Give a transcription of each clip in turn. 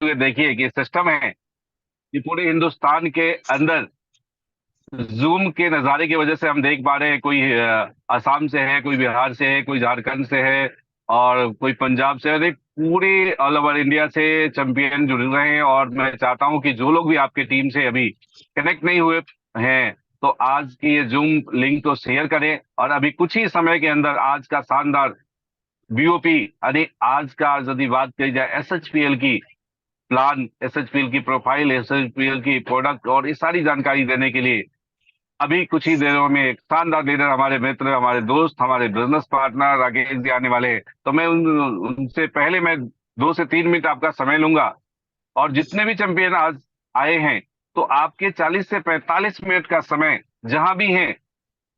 हुए देखिए कि सिस्टम है कि पूरे हिंदुस्तान के अंदर जूम के नज़ारे की वजह से हम देख पा रहे हैं, कोई असम से है, कोई बिहार से है, कोई झारखंड से है और कोई पंजाब से है। अरे पूरे ऑल ओवर इंडिया से चैंपियन जुड़ रहे हैं। और मैं चाहता हूं कि जो लोग भी आपके टीम से अभी कनेक्ट नहीं हुए हैं तो आज की ये जूम लिंक तो शेयर करें, और अभी कुछ ही समय के अंदर आज का शानदार बीओपी यानी आज का यदि बात करी जाए एसएचपीएल की प्लान, एसएचपीएल की प्रोफाइल, एसएचपीएल की प्रोडक्ट और ये सारी जानकारी देने के लिए अभी कुछ ही देरों में एक शानदार लीडर, हमारे मित्र, हमारे दोस्त, हमारे बिजनेस पार्टनर राकेश जी आने वाले हैं। तो मैं उनसे पहले मैं 2 से 3 मिनट आपका समय लूंगा। और जितने भी चैंपियन आज आए हैं तो आपके 40 से 45 मिनट का समय जहां भी है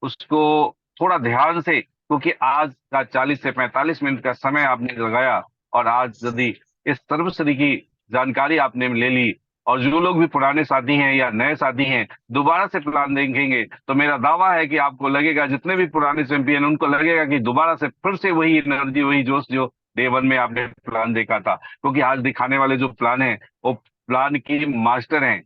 उसको थोड़ा ध्यान से, क्योंकि आज का 40 से 45 मिनट का समय आपने लगाया और आज यदि इस सर्वश्री की जानकारी आपने ले ली, और जो लोग भी पुराने साथी हैं या नए साथी हैं दोबारा से प्लान देखेंगे तो मेरा दावा है कि आपको लगेगा, जितने भी पुराने चैंपियन उनको लगेगा कि दोबारा से फिर से वही एनर्जी, वही जोश जो डे वन में आपने प्लान देखा था। क्योंकि आज दिखाने वाले जो प्लान है वो प्लान की मास्टर हैं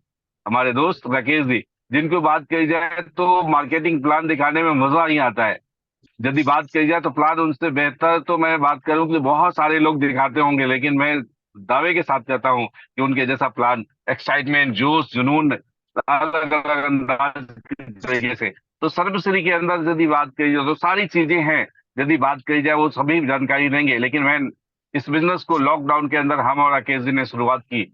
हमारे दोस्त राकेश जी, जिनको बात करी जाए तो मार्केटिंग प्लान दिखाने में मजा ही आता है। यदि बात करी जाए तो प्लान उनसे बेहतर तो मैं बात करूं कि बहुत सारे लोग दिखाते होंगे, लेकिन मैं दावे के साथ कहता हूं कि उनके जैसा प्लान, एक्साइटमेंट, जोश, जुनून, अलग अलग अंदाज की तरीके से। तो सर्वश्री के अंदर यदि बात करी जाए तो सारी चीजें हैं, यदि बात करी जाए वो सभी जानकारी देंगे। लेकिन मैं इस बिजनेस को लॉकडाउन के अंदर हम और राकेश जी ने शुरुआत की,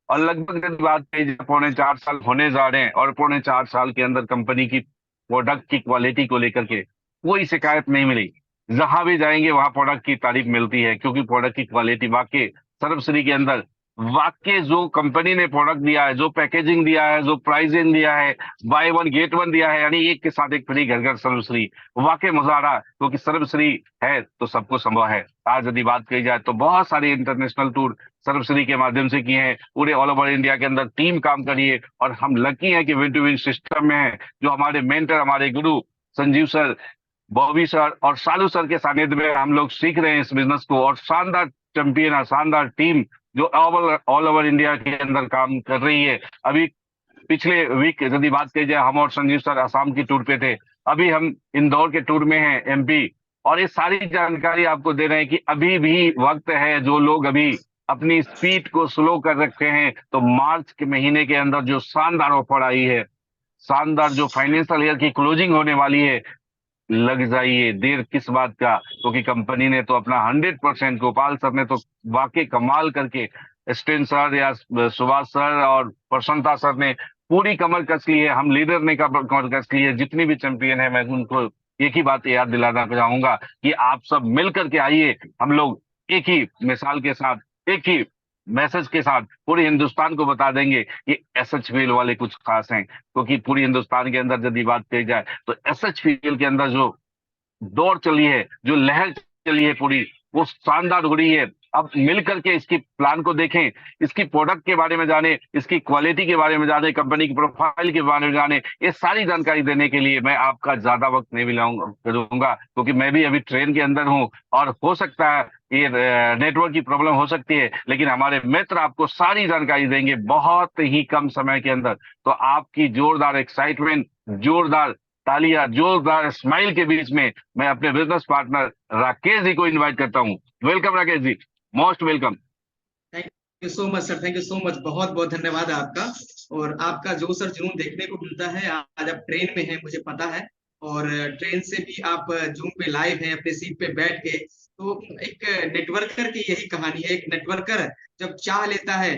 और लगभग यदि बात करी जाए 4.25 साल होने जा रहे हैं, और 4.25 साल के अंदर कंपनी की प्रोडक्ट की क्वालिटी को लेकर के कोई शिकायत नहीं मिली। जहां भी जाएंगे वहां प्रोडक्ट की तारीफ मिलती है, क्योंकि प्रोडक्ट की क्वालिटी वाकई सर्वश्री के अंदर, वाकई जो कंपनी ने प्रोडक्ट दिया है, जो पैकेजिंग दिया है, जो प्राइसिंग दिया है, बाय वन गेट वन दिया है, यानी एक के साथ एक फ्री, घर घर सर्वश्री, वाकई मजा आ रहा है। क्योंकि सर्वश्री है तो सबको संभव है। आज यदि बात कही जाए तो बहुत सारे इंटरनेशनल टूर सर्वश्री के माध्यम से किए हैं, पूरे ऑल ओवर इंडिया के अंदर टीम काम करी है, और हम लकी हैं कि विन टू विन सिस्टम में है। जो हमारे मेंटर, हमारे गुरु संजीव सर, बॉबी सर और शालू सर के सानिध्य में हम लोग सीख रहे हैं इस बिजनेस को, और शानदार चैंपियन है, शानदार टीम जो ऑल ओवर इंडिया के अंदर काम कर रही है। अभी पिछले वीक यदि बात की जाए, हम और संजीव सर असम की टूर पे थे, अभी हम इंदौर के टूर में हैं, एमपी। और ये सारी जानकारी आपको दे रहे हैं कि अभी भी वक्त है। जो लोग अभी अपनी स्पीड को स्लो कर रखे हैं तो मार्च के महीने के अंदर जो शानदार ऑफर आई है, शानदार जो फाइनेंशियल ईयर की क्लोजिंग होने वाली है, लग जाइए, देर किस बात का। क्योंकि कंपनी ने तो अपना 100%, गोपाल सर ने तो वाकई कमाल करके, स्टेन सर या सुभाष सर और प्रसन्नता सर ने पूरी कमर कस ली है, हम लीडर ने कमर कस ली है। जितनी भी चैंपियन है मैं उनको एक ही बात याद दिलाना चाहूंगा कि आप सब मिल करके आइए, हम लोग एक ही मिसाल के साथ, एक ही मैसेज के साथ पूरे हिंदुस्तान को बता देंगे कि एसएचपीएल वाले कुछ खास हैं। क्योंकि पूरी हिंदुस्तान के अंदर यदि बात की जाए तो एसएचपीएल के अंदर जो दौड़ चली है, जो लहर चली है पूरी, वो शानदार हो रही है। अब मिल करके इसकी प्लान को देखें, इसकी प्रोडक्ट के बारे में जाने, इसकी क्वालिटी के बारे में जाने, कंपनी की प्रोफाइल के बारे में जाने। ये सारी जानकारी देने के लिए मैं आपका ज्यादा वक्त नहीं मिलाऊंगा करूंगा, क्योंकि मैं भी अभी ट्रेन के अंदर हूं, और हो सकता है ये नेटवर्क की प्रॉब्लम हो सकती है, लेकिन हमारे मित्र आपको सारी जानकारी देंगे बहुत ही कम समय के अंदर। तो आपकी जोरदार एक्साइटमेंट, जोरदार तालियां, जोरदार स्माइल के बीच में मैं अपने बिजनेस पार्टनर राकेश जी को इनवाइट करता हूं। Welcome Rakesh ji, most welcome. Thank you so much sir, thank you so much, बहुत बहुत धन्यवाद आपका। और आपका जो सर जुनून देखने को मिलता है, आज आप ट्रेन में हैं मुझे पता है, और ट्रेन से भी आप जूम पे लाइव हैं अपने सीट पे बैठ के। तो एक नेटवर्कर की यही कहानी है। एक नेटवर्कर जब चाह लेता है,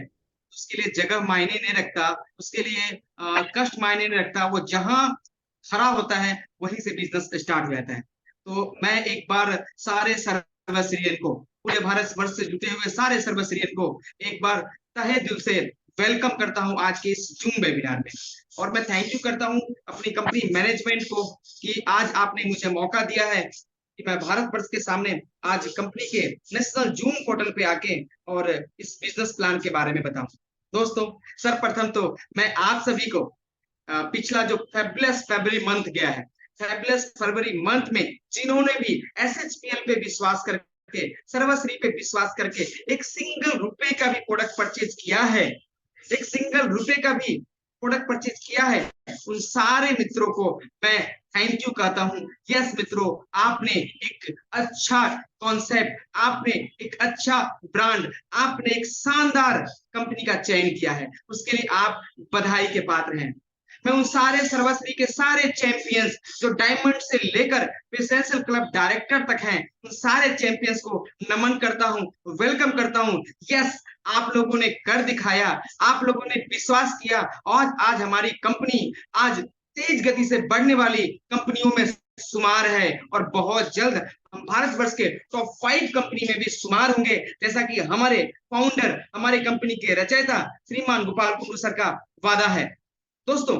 उसके लिए जगह मायने नहीं रखता, उसके लिए कष्ट मायने नहीं रखता, वो जहां खड़ा होता है वहीं से बिजनेस स्टार्ट हो जाता है। तो मैं एक बार सारे सर्वश्रियन को, पूरे भारत वर्ष से जुटे हुए सारे सर्वश्रियन को एक बार तहे दिल से वेलकम करता हूं आज के इस जूम वेबिनार में। और मैं थैंक यू करता हूं अपनी कंपनी मैनेजमेंट को कि आज आपने मुझे मौका दिया है कि मैं भारत वर्ष के सामने आज कंपनी के नेशनल जूम पोर्टल पे आके और इस बिजनेस प्लान के बारे में बताऊं। दोस्तों, सर्वप्रथम तो मैं आप सभी को पिछला जो फेबुलस फरवरी मंथ गया है, फेबुलस फरवरी मंथ में जिन्होंने भी एसएचपीएल पे विश्वास कर करके, सर्वश्री पे विश्वास करके एक सिंगल रुपए का भी प्रोडक्ट परचेज किया है, एक सिंगल रुपए का भी प्रोडक्ट परचेज किया है, उन सारे मित्रों को मैं थैंक यू कहता हूँ। यस मित्रों, आपने एक अच्छा कॉन्सेप्ट, आपने एक अच्छा ब्रांड, आपने एक शानदार कंपनी का चयन किया है, उसके लिए आप बधाई के पात्र हैं। मैं उन सारे सर्वश्री के सारे चैंपियंस जो डायमंड से लेकर प्रेसिडेंशियल क्लब डायरेक्टर तक हैं, उन सारे चैंपियंस को नमन करता हूं, वेलकम करता हूं। यस, आप लोगों ने कर दिखाया, आप लोगों ने विश्वास किया और आज हमारी कंपनी आज तेज गति से बढ़ने वाली कंपनियों में शुमार है और बहुत जल्द हम भारतवर्ष के टॉप 5 कंपनी में भी शुमार होंगे, जैसा कि हमारे फाउंडर, हमारे कंपनी के रचयिता श्रीमान गोपाल कुंडू सर का वादा है। दोस्तों,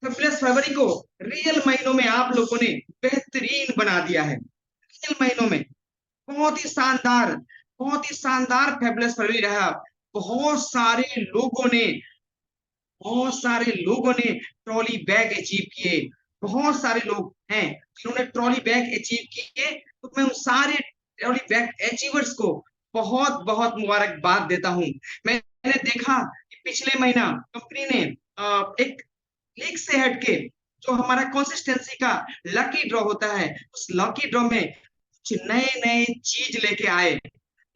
प्लस फरवरी को रियल महीनों में आप लोगों ने बेहतरीन बना दिया है। रियल महीनों में बहुत ही शानदार, बहुत ही शानदार फेबुलस फरवरी रहा। बहुत सारे लोगों ने, बहुत सारे लोगों ने ट्रॉली बैग अचीव किए। बहुत सारे लोग हैं जिन्होंने ट्रॉली बैग अचीव किए, तो मैं उन सारे ट्रॉली बैग अचीवर्स को बहुत बहुत मुबारकबाद देता हूं। मैंने देखा कि पिछले महीना कंपनी ने एक लीग से हटके जो हमारा कंसिस्टेंसी का लकी ड्रॉ होता है, उस लकी ड्रॉ में कुछ नए नए चीज लेके आए।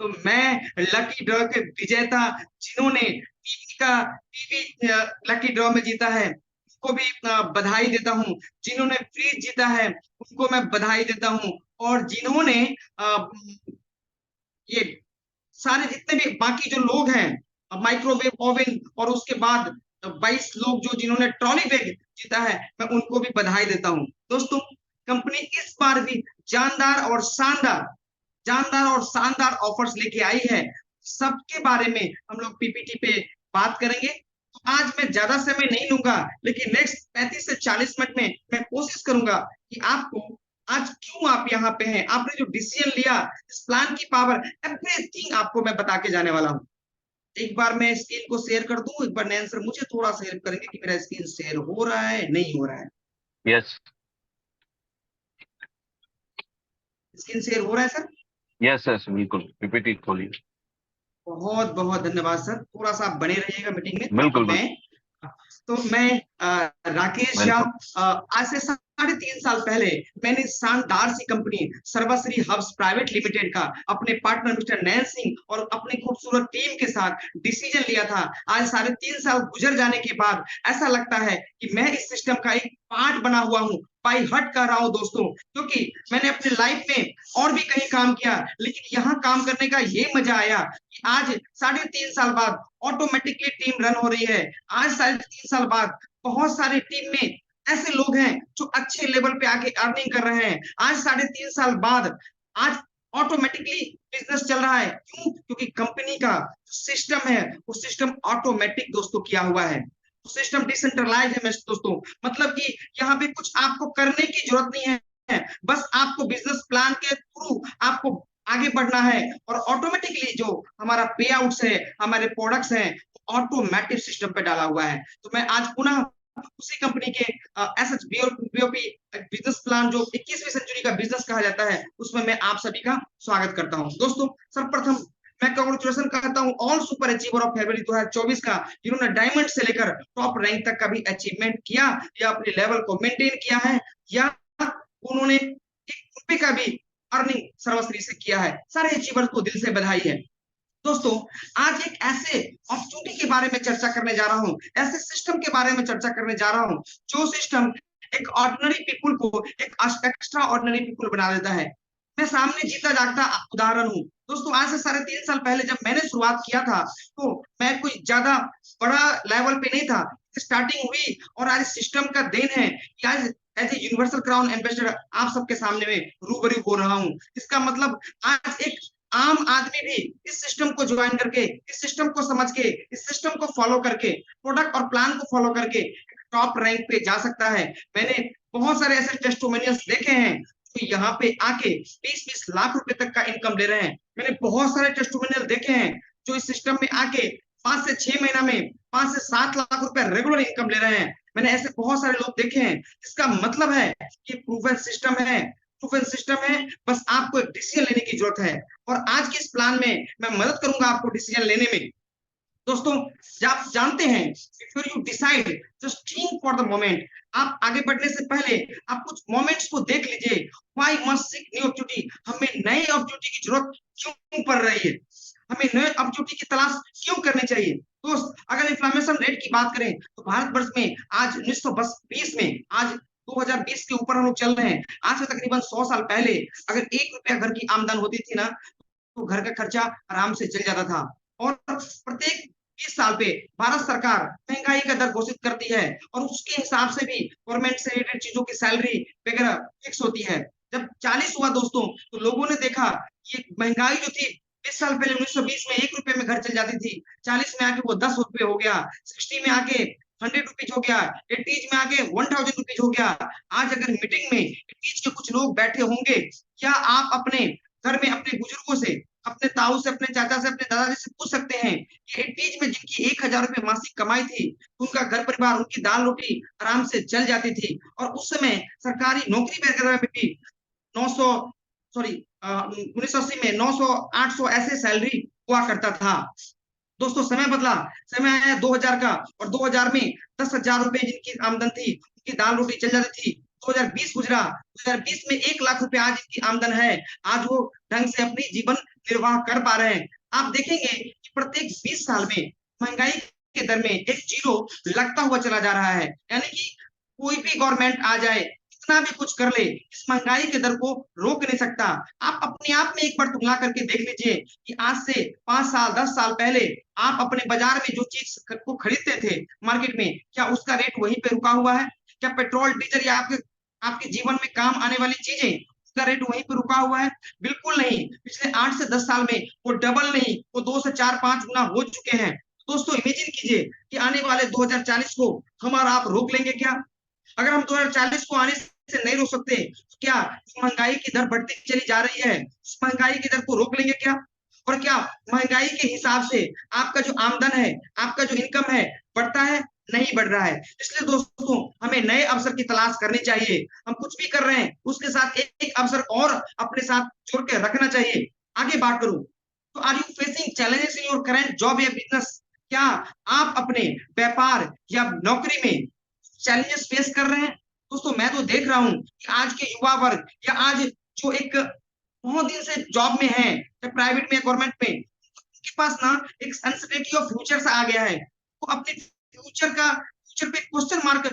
तो मैं लकी ड्रॉ के विजेता जिन्होंने टीवी का टीवी लकी ड्रॉ में जीता है उनको भी बधाई देता हूँ। जिन्होंने फ्रिज जीता है उनको मैं बधाई देता हूँ। और जिन्होंने ये सारे जितने भी बाकी जो लोग हैं, माइक्रोवेव ओवन और उसके बाद 22 लोग जो जिन्होंने ट्रॉली बैग जीता है, मैं उनको भी बधाई देता हूं। दोस्तों, कंपनी इस बार भी जानदार और शानदार ऑफर्स लेके आई है। सबके बारे में हम लोग पीपीटी पे बात करेंगे। तो आज मैं ज्यादा समय नहीं लूंगा, लेकिन नेक्स्ट 35 से 40 मिनट में मैं कोशिश करूंगा कि आपको आज क्यों आप यहाँ पे हैं, आपने जो डिसीजन लिया, इस प्लान की पावर, एवरीथिंग आपको मैं बता के जाने वाला हूँ। एक बार मैं स्क्रीन को शेयर कर दूं, एक बार नैन सर मुझे थोड़ा सा हेल्प करेंगे कि मेरा स्क्रीन शेयर हो रहा है नहीं हो रहा है। यस स्क्रीन शेयर हो रहा है सर? यस यस, बिल्कुल पीपीटी खोलिए। बहुत बहुत धन्यवाद सर, थोड़ा सा आप बने रहिएगा मीटिंग में। बिल्कुल मैं राकेश झा, आज से 3.5 साल पहले मैंने शानदार सी कंपनी सर्वश्री हब्स प्राइवेट लिमिटेड का अपने पार्टनर मिस्टर नैन सिंह और अपनी खूबसूरत टीम के साथ डिसीजन लिया था। आज 3.5 साल गुजर जाने के बाद ऐसा लगता है कि मैं इस सिस्टम का एक पार्ट बना हुआ हूँ। बाई हट कर रहा हूँ दोस्तों, क्योंकि मैंने अपने लाइफ में और भी कहीं काम किया, लेकिन यहाँ काम करने का ये मजा आया कि आज 3.5 साल बाद ऑटोमेटिकली टीम रन हो रही है। आज 3.5 साल बाद बहुत सारे टीम में ऐसे लोग हैं जो अच्छे लेवल पे आके अर्निंग कर रहे हैं। आज 3.5 साल बाद आज ऑटोमेटिकली बिजनेस चल रहा है। क्यों? क्योंकि कंपनी का सिस्टम है वो सिस्टम ऑटोमेटिक दोस्तों किया हुआ है, सिस्टम डिसेंट्रलाइज है दोस्तों। मतलब कि यहाँ पे कुछ आपको करने की जरूरत नहीं है, बस आपको बिजनेस प्लान के थ्रू आपको आगे बढ़ना है और ऑटोमेटिकली जो हमारा पे आउट्स है, हमारे प्रोडक्ट्स हैं, ऑटोमेटिक सिस्टम पे डाला हुआ है। तो मैं आज पुनः उसी कंपनी के एसएच बीओपी बिजनेस प्लान जो 21वीं सेंचुरी का बिजनेस कहा जाता है, उसमें मैं आप सभी का स्वागत करता हूं। दोस्तों, सर्वप्रथम मैं कांग्रेचुलेशन कहता हूं all super achiever of February 2024 का, जिन्होंने डायमंड से लेकर टॉप रैंक तक का भी अचीवमेंट किया या अपने लेवल को मेंटेन किया है या उन्होंने एक रुपए का भी अर्निंग सर्वश्री से किया है। सारे अचीवर्स को दिल से बधाई है। दोस्तों, आज एक ऐसे अपॉर्चुनिटी के बारे में चर्चा करने जा रहा हूं, ऐसे सिस्टम के बारे में चर्चा करने जा रहा हूं जो सिस्टम एक ऑर्डिनरी पीपुल को एक एक्स्ट्रा ऑर्डिनरी पीपुल बना देता है। मैं सामने जीता जागता उदाहरण हूँ दोस्तों। आज से 3.5 साल पहले जब मैंने शुरुआत किया था तो मैं कोई ज्यादा बड़ा लेवल पे नहीं था, स्टार्टिंग हुई और आज सिस्टम का देन है कि आज as a universal crown ambassador आप सबके सामने में रूबरू हो रहा हूँ। इसका मतलब आज एक आम आदमी भी इस सिस्टम को ज्वाइन करके, इस सिस्टम को समझ के, इस सिस्टम को फॉलो करके, प्रोडक्ट और प्लान को फॉलो करके टॉप रैंक पे जा सकता है। मैंने बहुत सारे ऐसे टेस्टिमोनियल्स देखे हैं तो यहाँ पे आके 20-20 लाख रुपए तक का इनकम ले रहे हैं। मैंने बहुत सारे टेस्टिमोनियल देखे हैं जो इस सिस्टम में आके 5 से 6 महीना में 5 से 7 लाख रुपए रेगुलर इनकम ले रहे हैं। मैंने ऐसे बहुत सारे लोग देखे हैं। इसका मतलब है कि प्रूवन सिस्टम है, प्रूफन सिस्टम है, बस आपको एक डिसीजन लेने की जरूरत है। और आज के इस प्लान में मैं मदद करूंगा आपको डिसीजन लेने में। दोस्तों, आप जानते हैं, before you decide just think for the moment. आप आगे बढ़ने से पहले आप कुछ मोमेंट्स को देख लीजिए। Why must seek new opportunity? हमें नए अपॉर्चुनिटी की जरूरत क्यों पड़ रही है? हमें नए अपॉर्चुनिटी की तलाश क्यों करनी चाहिए? दोस्त, अगर इन्फ्लेमेशन रेट की बात करें तो भारतवर्ष में आज 1920 में, आज 2020 के ऊपर हम लोग चल रहे हैं। आज से तकरीबन 100 साल पहले अगर 1 रुपया घर की आमदन होती थी ना, तो घर का खर्चा आराम से चल जाता था। और प्रत्येक 20 साल पे भारत सरकार महंगाई का दर घोषित करती है, और उसके हिसाब से भी गवर्नमेंट से रिलेटेड चीजों की सैलरी वगैरह फिक्स होती है। जब 40 हुआ दोस्तों, तो लोगों ने देखा कि महंगाई जो थी 20 साल पहले 1920 में 1 रुपए में घर चल जाती थी, 40 में आके वो 10 रुपए हो गया, 60 में आके 100 रुपीज हो गया, 80 में आके 1000 रुपीज हो गया। आज अगर मीटिंग में 80 के कुछ लोग बैठे होंगे, क्या आप अपने घर में अपने बुजुर्गों से, अपने ताऊ से, अपने चाचा से, अपने दादाजी से पूछ सकते हैं कि 80 में जिनकी 1000 रुपए मासिक कमाई थी, उनका घर परिवार, उनकी दाल रोटी आराम से चल जाती थी, और उस समय सरकारी नौकरी वगैरह में भी 900, सॉरी 1980 में 900 800 ऐसे सैलरी हुआ करता था। दोस्तों, समय बदला, समय आया 2000 का, और 2000 में 10,000 रुपए जिनकी आमदन थी, उनकी दाल रोटी चल जाती थी। 2020 गुजरा, 2020 में 1 लाख रुपए आज इनकी आमदन है। आज वो ढंग से अपनी जीवन निर्वाह कर पा रहे हैं। आप देखेंगे कि प्रत्येक 20 साल में महंगाई के दर में एक जीरो लगता हुआ चला जा रहा है। यानी कि कोई भी गवर्नमेंट आ जाए, कितना भी कुछ कर ले, इस महंगाई के दर को रोक नहीं सकता। आप अपने आप में एक बार तुलना करके देख लीजिए कि आज से 5 साल 10 साल पहले आप अपने बाजार में जो चीज को खरीदते थे मार्केट में, क्या उसका रेट वहीं पे रुका हुआ है? क्या पेट्रोल डीजल या आपके आपके जीवन में काम आने वाली चीजें, उसका रेट वहीं पे रुका हुआ है? बिल्कुल नहीं। पिछले 8 से 10 साल में वो डबल नहीं, वो 2 से 4-5 गुना हो चुके हैं। दोस्तों, इमेजिन कीजिए कि आने वाले 2040 को हम और आप रोक लेंगे क्या? अगर हम 2040 को आने से नहीं रोक सकते, तो क्या महंगाई की दर बढ़ती चली जा रही है, इस महंगाई की दर को रोक लेंगे क्या? और क्या महंगाई के हिसाब से आपका जो आमदन है, आपका जो इनकम है, बढ़ता है? नहीं बढ़ रहा है। इसलिए दोस्तों, हमें नए अवसर की तलाश करनी चाहिए। हम कुछ भी कर रहे हैं, उसके साथ एक एक अवसर और अपने साथ जोड़ के रखना चाहिए। आगे बात करूं तो, are you facing challenges in your current job या बिजनेस? क्या आप अपने व्यापार या नौकरी में चैलेंजेस फेस कर रहे हैं? दोस्तों, मैं तो देख रहा हूं कि आज के युवा वर्ग, या आज जो एक बहुत दिन से जॉब में है, चाहे प्राइवेट में या गवर्नमेंट में, उनके पास ना एक अनसर्टेनिटी ऑफ फ्यूचर सा आ गया है। वो अपने फ्यूचर पे क्वेश्चन मार्क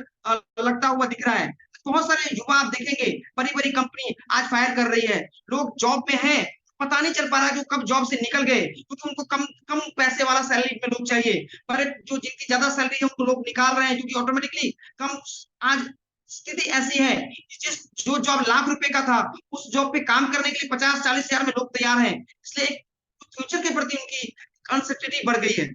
लगता हुआ दिख रहा है। बहुत सारे युवा आप देखेंगे, बड़ी बड़ी कंपनी आज फायर कर रही है, लोग जॉब में हैं, पता नहीं चल पा रहा है कि कब जॉब से निकल गए, क्योंकि उनको कम कम पैसे वाला सैलरी में लोग चाहिए। पर जो जिनकी ज्यादा सैलरी है उनको लोग निकाल रहे हैं, क्योंकि ऑटोमेटिकली कम। आज स्थिति ऐसी है कि जिस जो जॉब ₹1,00,000 का था, उस जॉब पे काम करने के लिए 50-40 हजार में लोग तैयार हैं। इसलिए फ्यूचर के प्रति उनकी अनसर्टेनिटी बढ़ गई है।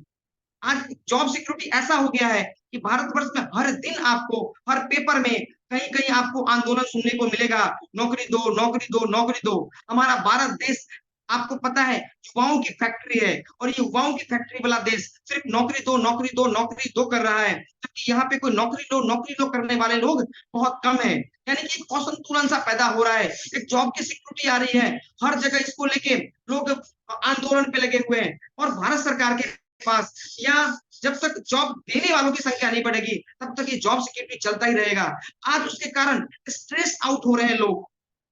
आज जॉब सिक्योरिटी ऐसा हो गया है कि भारतवर्ष में हर दिन आपको, हर पेपर में कहीं कहीं आपको आंदोलन सुनने को मिलेगा, नौकरी दो, नौकरी दो, नौकरी दो। हमारा भारत देश, आपको पता है, युवाओं की फैक्ट्री है, और ये युवाओं की फैक्ट्री वाला देश सिर्फ नौकरी दो, नौकरी दो, नौकरी दो कर रहा है, जबकि यहाँ पे कोई नौकरी लो करने वाले लोग बहुत कम है। यानी कि एक असंतुलन सा पैदा हो रहा है। एक जॉब की सिक्योरिटी आ रही है, हर जगह इसको लेके लोग आंदोलन पे लगे हुए हैं, और भारत सरकार के पास, या जब तक जॉब देने वालों की संख्या नहीं बढ़ेगी, तब तक ये जॉब सिक्योरिटी चलता ही रहेगा। आज उसके कारण स्ट्रेस आउट हो रहे हैं लोग।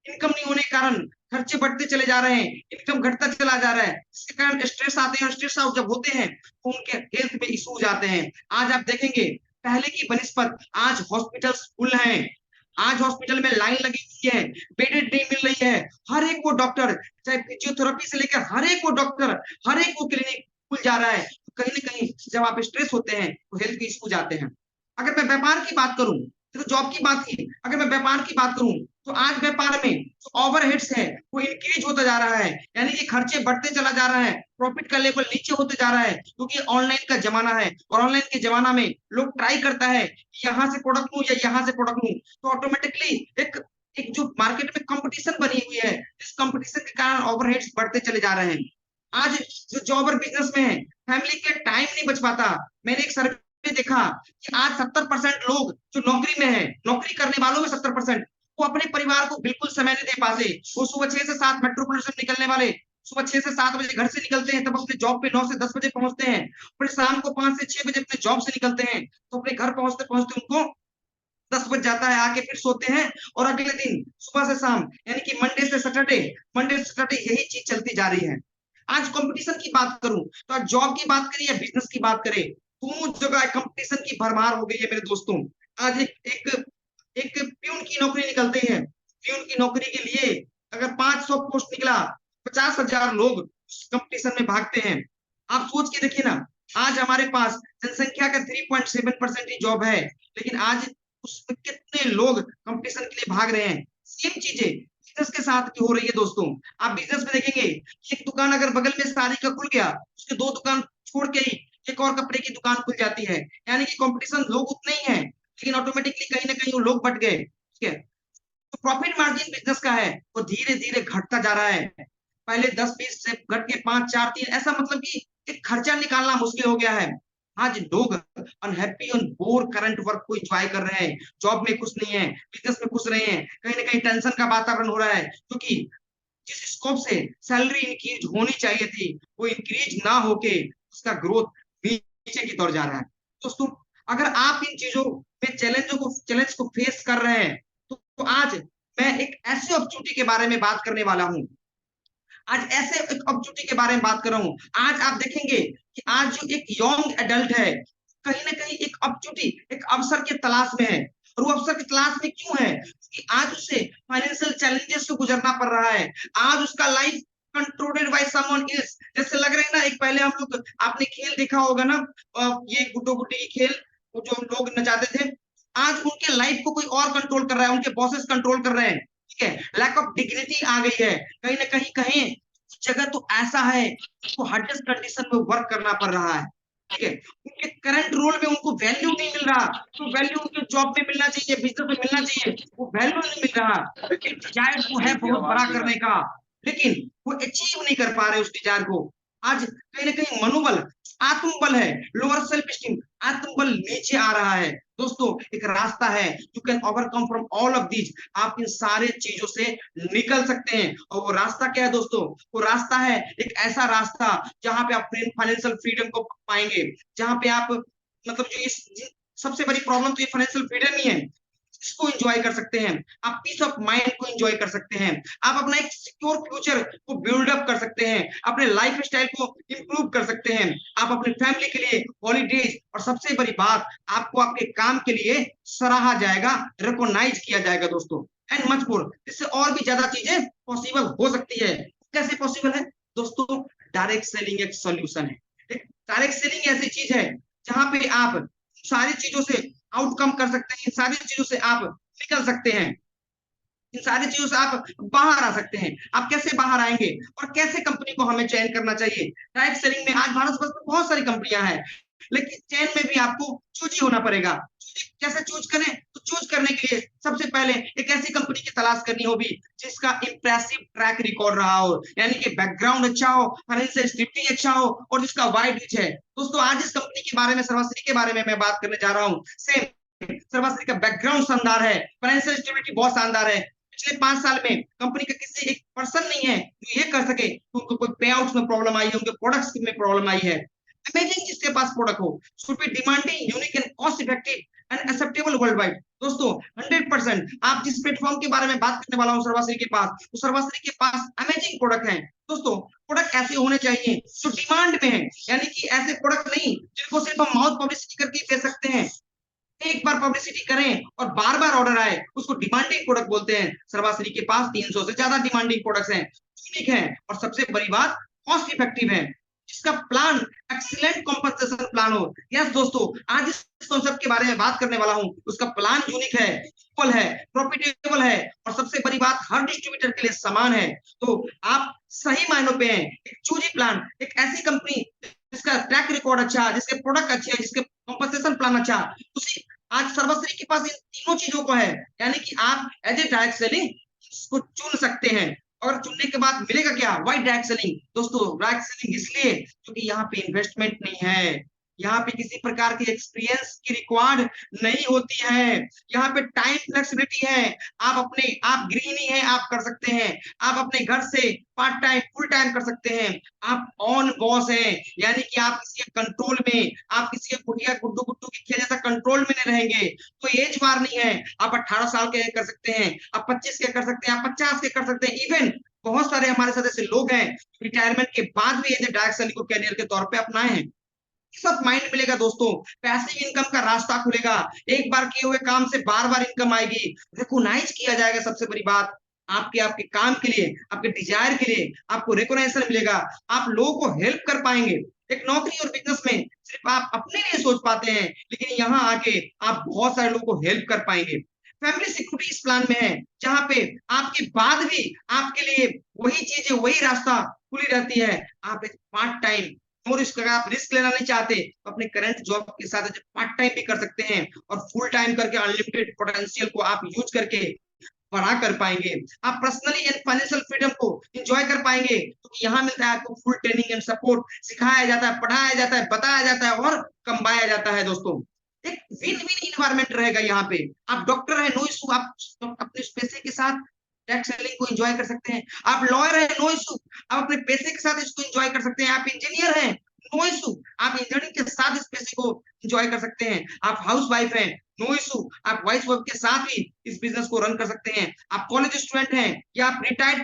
इनकम नहीं होने के कारण खर्चे बढ़ते चले जा रहे हैं, इनकम घटता चला जा रहा है, इसके कारण स्ट्रेस आते हैं, और स्ट्रेस आउट जब होते हैं तो उनके हेल्थ में इशू जाते हैं। आज आप देखेंगे, पहले की बनिस्पत आज हॉस्पिटल फुल हैं, आज हॉस्पिटल में लाइन लगी हुई है, बेडेड नहीं मिल रही है। हर एक वो डॉक्टर, चाहे फिजियोथेरेपी से लेकर हर एक वो डॉक्टर, हर एक वो क्लिनिक खुल जा रहा है। तो कहीं ना कहीं जब आप स्ट्रेस होते हैं तो हेल्थ के इश्यू जाते हैं। अगर मैं व्यापार की बात करूं, तो जॉब की बात की, अगर मैं व्यापार की बात करूं, तो आज व्यापार में जो ओवरहेड्स है वो इंक्रीज होता जा रहा है, यानी कि खर्चे बढ़ते चला जा रहा है, प्रॉफिट का लेवल नीचे होते जा रहा है, क्योंकि ऑनलाइन का जमाना है, और ऑनलाइन के जमाना में लोग ट्राई करता है कि यहाँ से प्रोडक्ट लूं या यहाँ से प्रोडक्ट लूं, तो ऑटोमेटिकली एक एक जो मार्केट में कंपटीशन बनी हुई है, इस कंपटीशन के कारण ओवरहेड्स बढ़ते चले जा रहे हैं। आज जो जॉब और बिजनेस में है, फैमिली के टाइम नहीं बच पाता। मैंने एक सर्वे देखा कि आज 70% लोग जो नौकरी में है, नौकरी करने वालों में 70%, वो अपने परिवार को बिल्कुल समय नहीं दे पाते। वो सुबह 6 से 7 मेट्रोपोलिटन निकलने वाले सुबह 6 से 7 बजे घर से निकलते हैं, तब अपने जॉब पे 9 से 10 बजे पहुंचते हैं, फिर शाम को 5 से 6 बजे अपने जॉब से निकलते हैं, तो अपने घर पहुंचते पहुंचते उनको 10 बज जाता है, आके फिर सोते हैं और अगले दिन सुबह से शाम यानी कि मंडे से सैटरडे यही चीज चलती जा रही है। आज कंपटीशन की बात करूं तो आज जॉब की बात करें या बिजनेस की बात करें, दोनों जगह कंपटीशन की भरमार हो गई है मेरे दोस्तों। आज एक एक प्यून की नौकरी निकलती है, प्यून की नौकरी के लिए अगर 500 पोस्ट निकला, 50,000 लोग कंपटीशन में भागते हैं। आप सोच के देखिए ना, आज हमारे पास जनसंख्या का 3.7% ही जॉब है, लेकिन आज उसमें कितने लोग कंपटीशन के लिए भाग रहे हैं। सेम चीजें बिजनेस के साथ भी हो रही है दोस्तों। आप बिजनेस में देखेंगे, एक दुकान अगर बगल में साड़ी का खुल गया, उसके 2 दुकान छोड़ के ही एक और कपड़े की दुकान खुल जाती है, यानी कि कंपटीशन लोग उतने ही हैं, लेकिन ऑटोमेटिकली कहीं ना कहीं वो लोग बढ़ गए। ठीक है, तो प्रॉफिट मार्जिन बिजनेस का है वो धीरे धीरे घटता जा रहा है। पहले 10-20 से घट के 5-4-3, ऐसा मतलब कि एक खर्चा निकालना मुश्किल हो गया है। आज लोग अनहैप्पी और बोर करंट वर्क को एंजॉय कर रहे हैं, जॉब में खुश नहीं है, बिजनेस में खुश रहे हैं, कहीं ना कहीं टेंशन का वातावरण हो रहा है, क्योंकि जिस स्कोप से सैलरी इंक्रीज होनी चाहिए थी वो इंक्रीज ना होके उसका ग्रोथ नीचे की तरफ जा रहा है। दोस्तों, अगर आप इन चीजों में चैलेंज को फेस कर रहे हैं, तो आज मैं एक ऐसी अपॉर्चुनिटी के बारे में बात करने वाला हूं। आज ऐसे एक अपॉर्चुनिटी के बारे में बात कर रहा हूं। आज आप देखेंगे कि आज जो एक यंग एडल्ट है, कहीं ना कहीं एक अपॉर्चुनिटी, एक अवसर की तलाश में है। और वो अवसर की तलाश में क्यों है? कि आज उसे फाइनेंशियल चैलेंजेस से गुजरना पड़ रहा है। आज उसका life controlled by someone else. जैसे लग रहा है ना, एक पहले हम लोग, आपने खेल देखा होगा ना, ये गुड्डो गुड्डी की खेल, वो जो लोग नचाते थे, आज उनके लाइफ को कोई और कंट्रोल कर रहा है, उनके बॉसेस कंट्रोल कर रहे हैं। ठीक है, लैक ऑफ डिग्निटी आ गई है कहीं ना कहीं। कहीं जगह तो ऐसा है, उसको हार्डेस्ट कंडीशन में वर्क करना पड़ रहा है। ठीक है, उनके करंट रोल में उनको वैल्यू नहीं मिल रहा, तो वैल्यू उनके जॉब में मिलना चाहिए, बिजनेस में मिलना चाहिए, वो वैल्यू नहीं मिल रहा। लेकिन डिजायर वो है बहुत बड़ा करने का, लेकिन वो अचीव नहीं कर पा रहे उस डिजायर को। आज कहीं ना कहीं मनोबल, आत्मबल है, लोअर सेल्फ स्टीम, आत्मबल नीचे आ रहा है। दोस्तों, एक रास्ता है, you can overcome from all of these. आप इन सारे चीजों से निकल सकते हैं। और वो रास्ता क्या है दोस्तों? वो रास्ता है एक ऐसा रास्ता जहां पे आप फाइनेंशियल फ्रीडम को पाएंगे, जहां पे आप मतलब जो इस सबसे बड़ी प्रॉब्लम तो ये फाइनेंशियल फ्रीडम ही है, इसको एंजॉय कर सकते हैं। आप पीस ऑफ माइंड को एंजॉय कर सकते हैं, आप अपना एक सिक्योर फ्यूचर को बिल्डअप कर सकते हैं, अपने लाइफ स्टाइल को इंप्रूव कर सकते हैं, आप अपनी फैमिली के लिए हॉलीडेज, और सबसे बड़ी बात, आपको आपके काम के लिए सराहा जाएगा, रिकॉग्नाइज किया जाएगा दोस्तों, एंड मच मोर। इससे और भी ज्यादा चीजें पॉसिबल हो सकती है। कैसे पॉसिबल है दोस्तों? डायरेक्ट सेलिंग एक सोल्यूशन है। डायरेक्ट सेलिंग ऐसी चीज है जहां पे आप सारी चीजों से आउटकम कर सकते हैं, इन सारी चीजों से आप निकल सकते हैं, इन सारी चीजों से आप बाहर आ सकते हैं। आप कैसे बाहर आएंगे और कैसे कंपनी को हमें चयन करना चाहिए? डायरेक्ट सेलिंग में आज भारत वर्ष में बहुत सारी कंपनियां हैं, लेकिन चयन में भी आपको चूज ही होना पड़ेगा। कैसे चूज करें? तो चूज करने के लिए सबसे पहले एक ऐसी कंपनी की तलाश करनी होगी जिसका इंप्रेसिव ट्रैक रिकॉर्ड रहा हो, यानी कि बैकग्राउंड अच्छा हो, फाइनेंशियल स्टेबिलिटी अच्छा हो, और जिसका वाइड रीच है। दोस्तों, आज इस कंपनी के बारे में, सर्वश्री के बारे में मैं बात करने जा रहा हूँ। सेम सर्वश्री का बैकग्राउंड शानदार है, फाइनेंशियल स्टेबिलिटी बहुत शानदार है। पिछले 5 साल में कंपनी का किसी एक पर्सन नहीं है जो ये कर सके कि उनको कोई पे आउट में प्रॉब्लम आई है, उनके प्रोडक्ट्स में प्रॉब्लम आई है। अमेजिंग, जिसके पास प्रोडक्ट हो, should be demanding, unique and cost effective and acceptable world wide. दोस्तों, 100% आप जिस प्लेटफॉर्म के बारे में बात करने वाला हूं सर्वश्री के पास, तो सर्वश्री के पास अमेजिंग प्रोडक्ट है। दोस्तों, प्रोडक्ट ऐसे होने चाहिए जो डिमांड में है, यानी कि ऐसे प्रोडक्ट नहीं जिनको सिर्फ हम माउथ पब्लिसिटी करके दे सकते हैं। एक बार पब्लिसिटी करें और बार बार ऑर्डर आए, उसको डिमांडिंग प्रोडक्ट बोलते हैं। सर्वश्री के पास 300 से ज्यादा डिमांडिंग प्रोडक्ट्स हैं, यूनिक है, और सबसे बड़ी बात कॉस्ट इफेक्टिव है, जिसका प्लान एक्सीलेंट कॉम्पनसेशन प्लान हो। यस दोस्तों, आज इस कॉन्सेप्ट के बारे में बात करने वाला हूं। उसका प्लान यूनिक है, सिंपल है, प्रॉफिटेबल है, और सबसे बड़ी बात हर डिस्ट्रीब्यूटर के लिए समान है। तो आप सही मायनों पे हैं। एक चूजी प्लान, एक ऐसी कंपनी जिसका ट्रैक रिकॉर्ड अच्छा, जिसके प्रोडक्ट अच्छे हैं, जिसके कॉम्पनसेशन प्लान अच्छा, उसी आज सर्वश्री के पास इन तीनों चीजों को है, यानी कि आप एज ए डायरेक्ट सेलिंग इसको चुन सकते हैं। और चुनने के बाद मिलेगा क्या? Why direct selling? दोस्तों, डायरेक्ट सेलिंग इसलिए क्योंकि यहाँ पे इन्वेस्टमेंट नहीं है, यहाँ पे किसी प्रकार की एक्सपीरियंस की रिक्वायर्ड नहीं होती है। यहाँ पे टाइम फ्लेक्सिबिलिटी है। आप गृहिणी हैं, आप कर सकते हैं। आप अपने घर से पार्ट टाइम फुल टाइम कर सकते हैं। आप ऑन बॉस हैं, यानी कि आप किसी के कंट्रोल में, आप किसी के कुटिया गुड्डू गुड्डू के खेल जैसा कंट्रोल में नहीं रहेंगे। कोई एज बार नहीं है। आप 18 साल के कर सकते हैं, आप 25 के कर सकते हैं, आप 50 के कर सकते हैं। इवन बहुत सारे हमारे साथ ऐसे लोग हैं रिटायरमेंट के बाद भी ये डायरेक्ट सेलिंग को कैरियर के तौर पे अपनाए हैं। सब माइंड मिलेगा दोस्तों, पैसिव इनकम का रास्ता खुलेगा। एक बार किए हुए काम से बार बार इनकम आएगी, रिकॉग्नाइज किया जाएगा। सबसे बड़ी बात, आपके आपके काम के लिए, आपके डिजायर के लिए आपको रिकॉग्निशन मिलेगा। आप लोगों को हेल्प कर पाएंगे। एक नौकरी और बिजनेस में सिर्फ आप अपने लिए सोच पाते हैं, लेकिन यहाँ आके आप बहुत सारे लोगों को हेल्प कर पाएंगे। फैमिली सिक्योरिटी इस प्लान में है, जहां पे आपके बाद भी आपके लिए वही चीजें, वही रास्ता खुली रहती है। आप एक पार्ट टाइम, नो रिस्क, अगर आप रिस्क लेना नहीं चाहते तो अपने करंट जॉब के साथ पार्ट टाइम भी कर सकते हैं, और फुल टाइम करके अनलिमिटेड पोटेंशियल को आप यूज करके बड़ा कर पाएंगे। आप पर्सनली एंड फाइनेंशियल फ्रीडम को एंजॉय कर पाएंगे, तो यहाँ मिलता है आपको फुल ट्रेनिंग एंड सपोर्ट, सिखाया जाता है, पढ़ाया जाता है, बताया जाता है और कमाया जाता है। दोस्तों, एक विन विन इन्वायरमेंट रहेगा यहाँ पे। आप डॉक्टर है, नो इशू, आप अपने पैसे के साथ टैक्स सेलिंग को एंजॉय कर सकते हैं। आप लॉयर है, नो इशू, आप अपने पैसे के साथ इसको एंजॉय कर सकते हैं। आप इंजीनियर हैं, नो इशू, आप इंजीनियरिंग के साथ इस पैसे को एंजॉय कर सकते हैं। आप हाउस वाइफ हैं, नो इशू, आप वाइफ के साथ भी इस बिजनेस को रन कर सकते हैं। आप कॉलेज स्टूडेंट हैं, या आप रिटायर्ड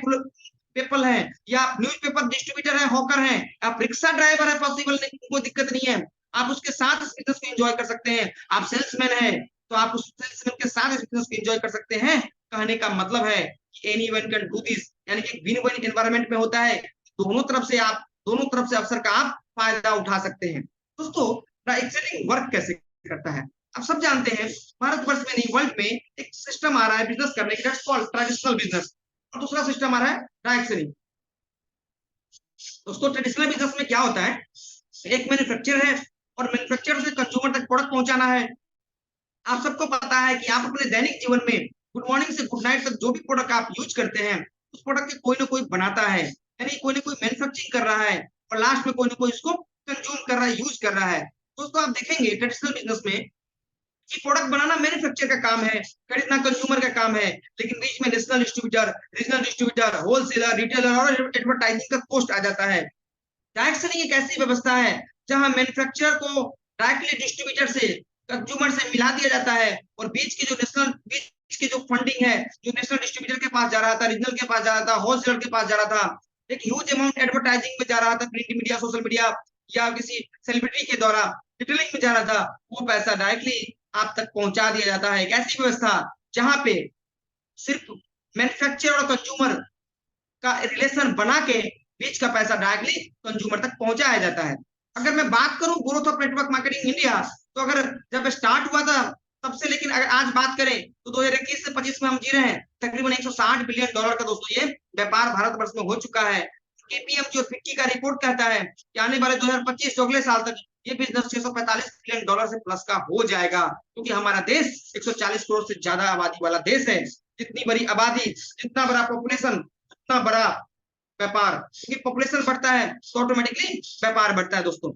पीपल हैं, या आप न्यूज़पेपर डिस्ट्रीब्यूटर हैं, हॉकर हैं, आप रिक्शा ड्राइवर है, पॉसिबल नहीं, कोई दिक्कत नहीं है, आप उसके साथ इस बिजनेस को एंजॉय कर सकते हैं। आप सेल्समैन है, तो आप उस सेल्समैन के साथ इस बिजनेस को एंजॉय कर सकते हैं। कहने का मतलब है कि एनीवन कैन डू दिस, यानी कि विन विन एनवायरनमेंट में होता है, दोनों तरफ से अवसर का आप फायदा उठा सकते हैं। दोस्तों, डायरेक्ट सेलिंग वर्क कैसे करता है, आप सब जानते हैं। भारतवर्ष में नहीं, वर्ल्ड में एक सिस्टम आ रहा है बिजनेस करने का, ट्रेडिशनल बिजनेस, और दूसरा सिस्टम आ रहा है डायरेक्ट सेलिंग। दोस्तों, ट्रेडिशनल बिजनेस में क्या होता है, एक मैन्युफैक्चर है, और मैन्युफैक्चर से कंज्यूमर तक प्रोडक्ट पहुंचाना है। आप सबको पता है कि आप अपने दैनिक जीवन में गुड मॉर्निंग से गुड नाइट तक जो भी प्रोडक्ट आप यूज करते हैं, उस प्रोडक्ट के कोई ना कोई बनाता है, यानी कोई ना कोई मैन्युफैक्चरिंग कर रहा है, और लास्ट में कोई ना कोई इसको कंज्यूम कर रहा है, यूज कर रहा है। दोस्तों, आप देखेंगे ट्रेडिशनल बिजनेस में कि प्रोडक्ट बनाना मैन्युफैक्चर का काम है, खरीदना कंज्यूमर का काम है, लेकिन बीच में national distributor, regional distributor, wholesaler, retailer और एडवर्टाइजिंग का कॉस्ट आ जाता है। डायरेक्ट सेलिंग एक ऐसी व्यवस्था है जहां मैन्युफैक्चरर को डायरेक्टली डिस्ट्रीब्यूटर से, कंज्यूमर से मिला दिया जाता है, और बीच की जो फंडिंग है, जो नेशनल डिस्ट्रीब्यूटर के पास जा रहा था, रीजनल के पास जा रहा था, होलसेलर के पास जा रहा था, एक ह्यूज अमाउंट एडवर्टाइजिंग में जा रहा था, प्रिंट मीडिया, सोशल मीडिया, या किसी सेलिब्रिटी के द्वारा डिटेलिंग में जा रहा था, वो पैसा डायरेक्टली आप तक पहुंचा दिया जाता है। एक ऐसी व्यवस्था जहां पे सिर्फ मैन्युफैक्चरर और कंज्यूमर का रिलेशन बना के बीच का पैसा डायरेक्टली कंज्यूमर तक पहुंचाया जाता है। अगर मैं बात करूं growth of network marketing India, तो अगर जब स्टार्ट हुआ था तब से, लेकिन अगर आज बात करें तो 2021 से 25 में हम जी रहे हैं, तकरीबन $160 बिलियन का दोस्तों ये व्यापार भारतवर्ष में हो चुका है। केपीएमजी और फिक्की का रिपोर्ट कहता है कि आने वाले 2025 से अगले साल तक ये बिजनेस $645 बिलियन से प्लस का हो जाएगा, क्योंकि हमारा देश 140 करोड़ से ज्यादा आबादी वाला देश है। जितनी बड़ी आबादी, जितना बड़ा पॉपुलेशन, उतना बड़ा व्यापार, क्योंकि पॉपुलेशन बढ़ता है तो ऑटोमेटिकली व्यापार बढ़ता है। दोस्तों,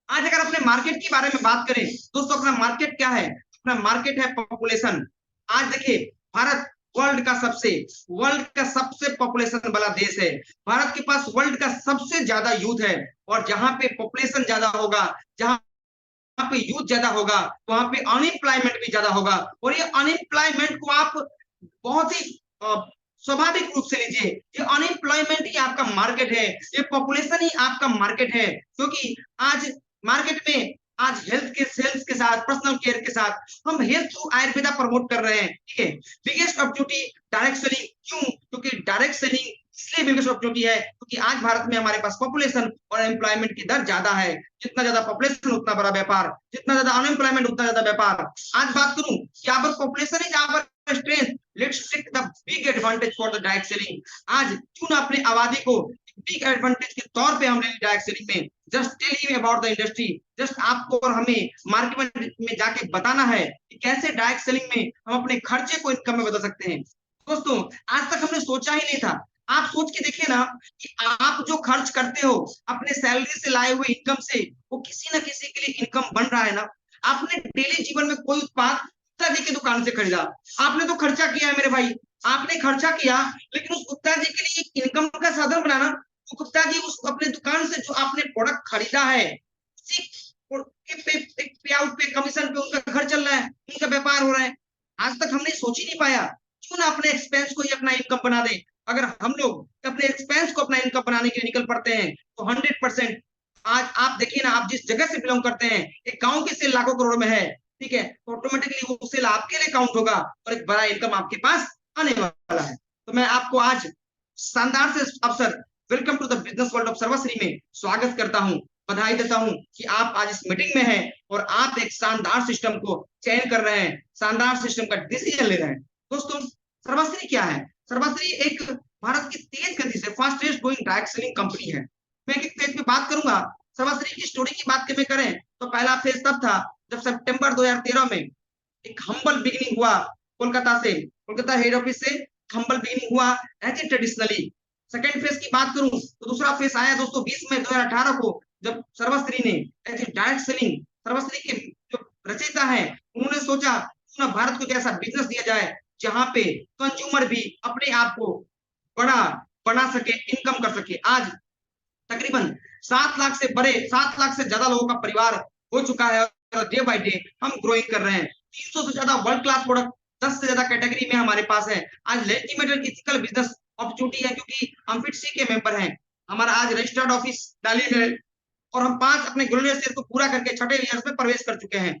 आज अगर अपने मार्केट के बारे में बात करें दोस्तों, अपना मार्केट क्या है, अपना मार्केट है पॉपुलेशन। आज देखिए, भारत वर्ल्ड का सबसे पॉपुलेशन वाला देश है। भारत के पास वर्ल्ड का सबसे ज्यादा यूथ है, और जहां पे पॉपुलेशन ज्यादा होगा, जहां पे यूथ ज्यादा होगा, वहां पे अनएम्प्लॉयमेंट भी ज्यादा होगा। और ये अनएम्प्लॉयमेंट को आप बहुत ही स्वाभाविक रूप से लीजिए, ये अनएम्प्लॉयमेंट ही आपका मार्केट है, ये पॉपुलेशन ही आपका मार्केट है। क्योंकि आज मार्केट में, आज हेल्थ के सेल्स के साथ, पर्सनल केयर के साथ हम हेल्थ थ्रू आयुर्वेदा प्रमोट कर रहे हैं। ठीक है, बिगेस्ट अपॉर्चुनिटी डायरेक्ट सेलिंग। क्यों? क्योंकि डायरेक्ट सेलिंग इसलिए बिगेस्ट अपॉर्चुनिटी है क्योंकि आज भारत में हमारे पास पॉपुलेशन और एम्प्लॉयमेंट की दर ज्यादा है। जितना ज्यादा पॉपुलेशन उतना बड़ा व्यापार, जितना ज्यादा अनएम्प्लॉयमेंट उतना ज्यादा व्यापार। आज बात करूं कि यहाँ पर पॉपुलेशन है, जहां पर strength, let's take the big advantage for the direct selling. आज क्यों ना अपनी आबादी को बिग एडवांटेज के तौर पे हम ले डायरेक्ट सेलिंग में। Just tell him about the industry, just आपको और हमें मार्केट में जाके बताना है कि कैसे डायरेक्ट सेलिंग में हम अपने खर्चे को इनकम में बदल सकते हैं। दोस्तों, आज तक हमने सोचा ही नहीं था, आप सोच के देखिए ना कि आप जो खर्च करते हो अपने सैलरी से लाए हुए इनकम से, वो किसी ना किसी के लिए इनकम बन रहा है ना। आपने डेली जीवन में कोई उत्पाद गुप्ता जी की दुकान से खरीदा, आपने तो खर्चा किया है मेरे भाई, आपने खर्चा किया, लेकिन उस गुप्ता जी के लिए एक इनकम का साधन बनाना, वो गुप्ता जी उस अपने दुकान से जो आपने प्रोडक्ट खरीदा है, पे आउट पे कमीशन पे उनका घर चल रहा है, उनका व्यापार हो रहा है। आज तक हमने सोच ही नहीं पाया क्यों ना अपने एक्सपेंस को ही अपना इनकम बना दे। अगर हम लोग अपने एक्सपेंस को अपना इनकम बनाने के लिए निकल पड़ते हैं तो 100%। आज आप देखिए ना, आप जिस जगह से बिलोंग करते हैं, एक गांव की सेल लाखों करोड़ में है, ठीक है, तो ऑटोमेटिकली वो सेल आपके लिए काउंट होगा और एक बड़ा इनकम आपके पास आने वाला है। तो मैं आपको आज शानदार से अवसर welcome to the business world of Sarvashri में स्वागत करता हूं, बधाई देता हूं कि आप आज इस मीटिंग में हैं और आप एक शानदार सिस्टम को चयन कर रहे हैं, शानदार सिस्टम का डिसीजन ले रहे हैं। दोस्तों, सर्वश्री क्या है? सर्वश्री एक भारत की तेज गति से fastest growing direct selling company है। मैं एक फेज पे बात करूंगा। सर्वश्री की स्टोरी की बात करें तो पहला फेज तब था जब सितंबर 2013 में एक हम्बल बिगिनिंग हुआ, कोलकाता हेड ऑफिस से हम्बल बिगिनिंग हुआ as a traditionally. Second phase की बात करूं तो दूसरा फेज आया दोस्तों 20 मई 2018 को, जब सर्वश्री ने एज ए डायरेक्ट सेलिंग, सर्वश्री के जो रचयिता है उन्होंने सोचा क्यों ना भारत को एक ऐसा बिजनेस दिया जाए जहां पे कंज्यूमर भी अपने आप को बड़ा बना सके, इनकम कर सके। आज तकरीबन 7 लाख से ज्यादा लोगों का परिवार हो चुका है और डे बाय डे हम ग्रोइंग कर रहे हैं। 300 से ज्यादा वर्ल्ड क्लास प्रोडक्ट 10 से ज्यादा कैटेगरी में हमारे पास है। आज लेजिटिमेटेड इथिकल बिजनेस अपॉर्चुनिटी है क्योंकि हम फिटसी के मेंबर हैं। हमारा आज रजिस्टर्ड ऑफिस दिल्ली में और हम 5 अपने गोल्डन ईयर्स को पूरा करके छठे ईयर्स में प्रवेश कर चुके हैं।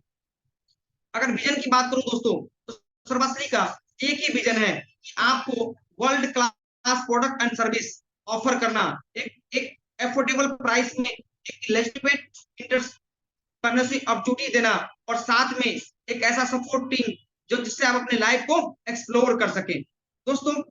अगर विजन की बात करूं दोस्तों तो सर्वश्री का एक ही विजन है कि आपको world class product and service offer करना, एक एफोर्डेबल प्राइस में एक लेजिटिमेट इंटरप्रेन्योरशिप अपॉर्चुनिटी देना और साथ में एक ऐसा सपोर्ट टीम जो जिससे आप अपने लाइफ को एक्सप्लोर कर सके। दोस्तों,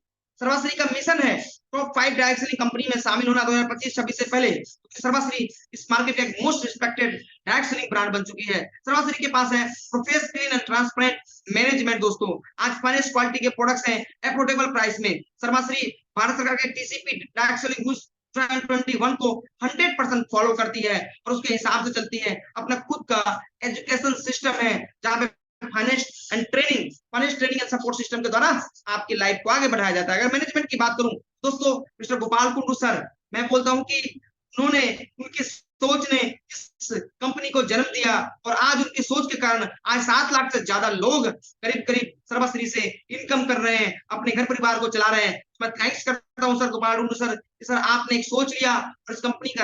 सर्वश्री का मिशन है टॉप 5 डायरेक्ट सेलिंग कंपनी में शामिल होना 2025-26 से पहले। सर्वश्री इस मार्केट का एक most respected direct selling brand बन चुकी है। सर्वश्री के पास है professional clean and transparent management. दोस्तों, आज फाइनेंस क्वालिटी के प्रोडक्ट्स हैं एफोर्डेबल प्राइस में। सर्वश्री भारत सरकार के टीसीपी डायरेक्ट सेलिंग रूल्स 2021 को 100% फॉलो करती है और उसके हिसाब से चलती है। अपना खुद का एजुकेशन सिस्टम है जहां पे finance training and support system के द्वारा आपकी लाइफ को आगे बढ़ाया जाता है। अगर मैनेजमेंट की बात करूं दोस्तों, मिस्टर गोपाल कुंडू सर, मैं बोलता हूं कि उन्होंने, उनकी सोच ने इस कंपनी को जन्म दिया और आज उनकी सोच के कारण आज 7 लाख से ज्यादा लोग करीब करीब सर्वश्री से इनकम कर रहे हैं, अपने घर परिवार को चला रहे हैं। मैं थैंक्स करता हूं sir Gopal Kundu sir, sir आपने एक सोच लिया और इस कंपनी का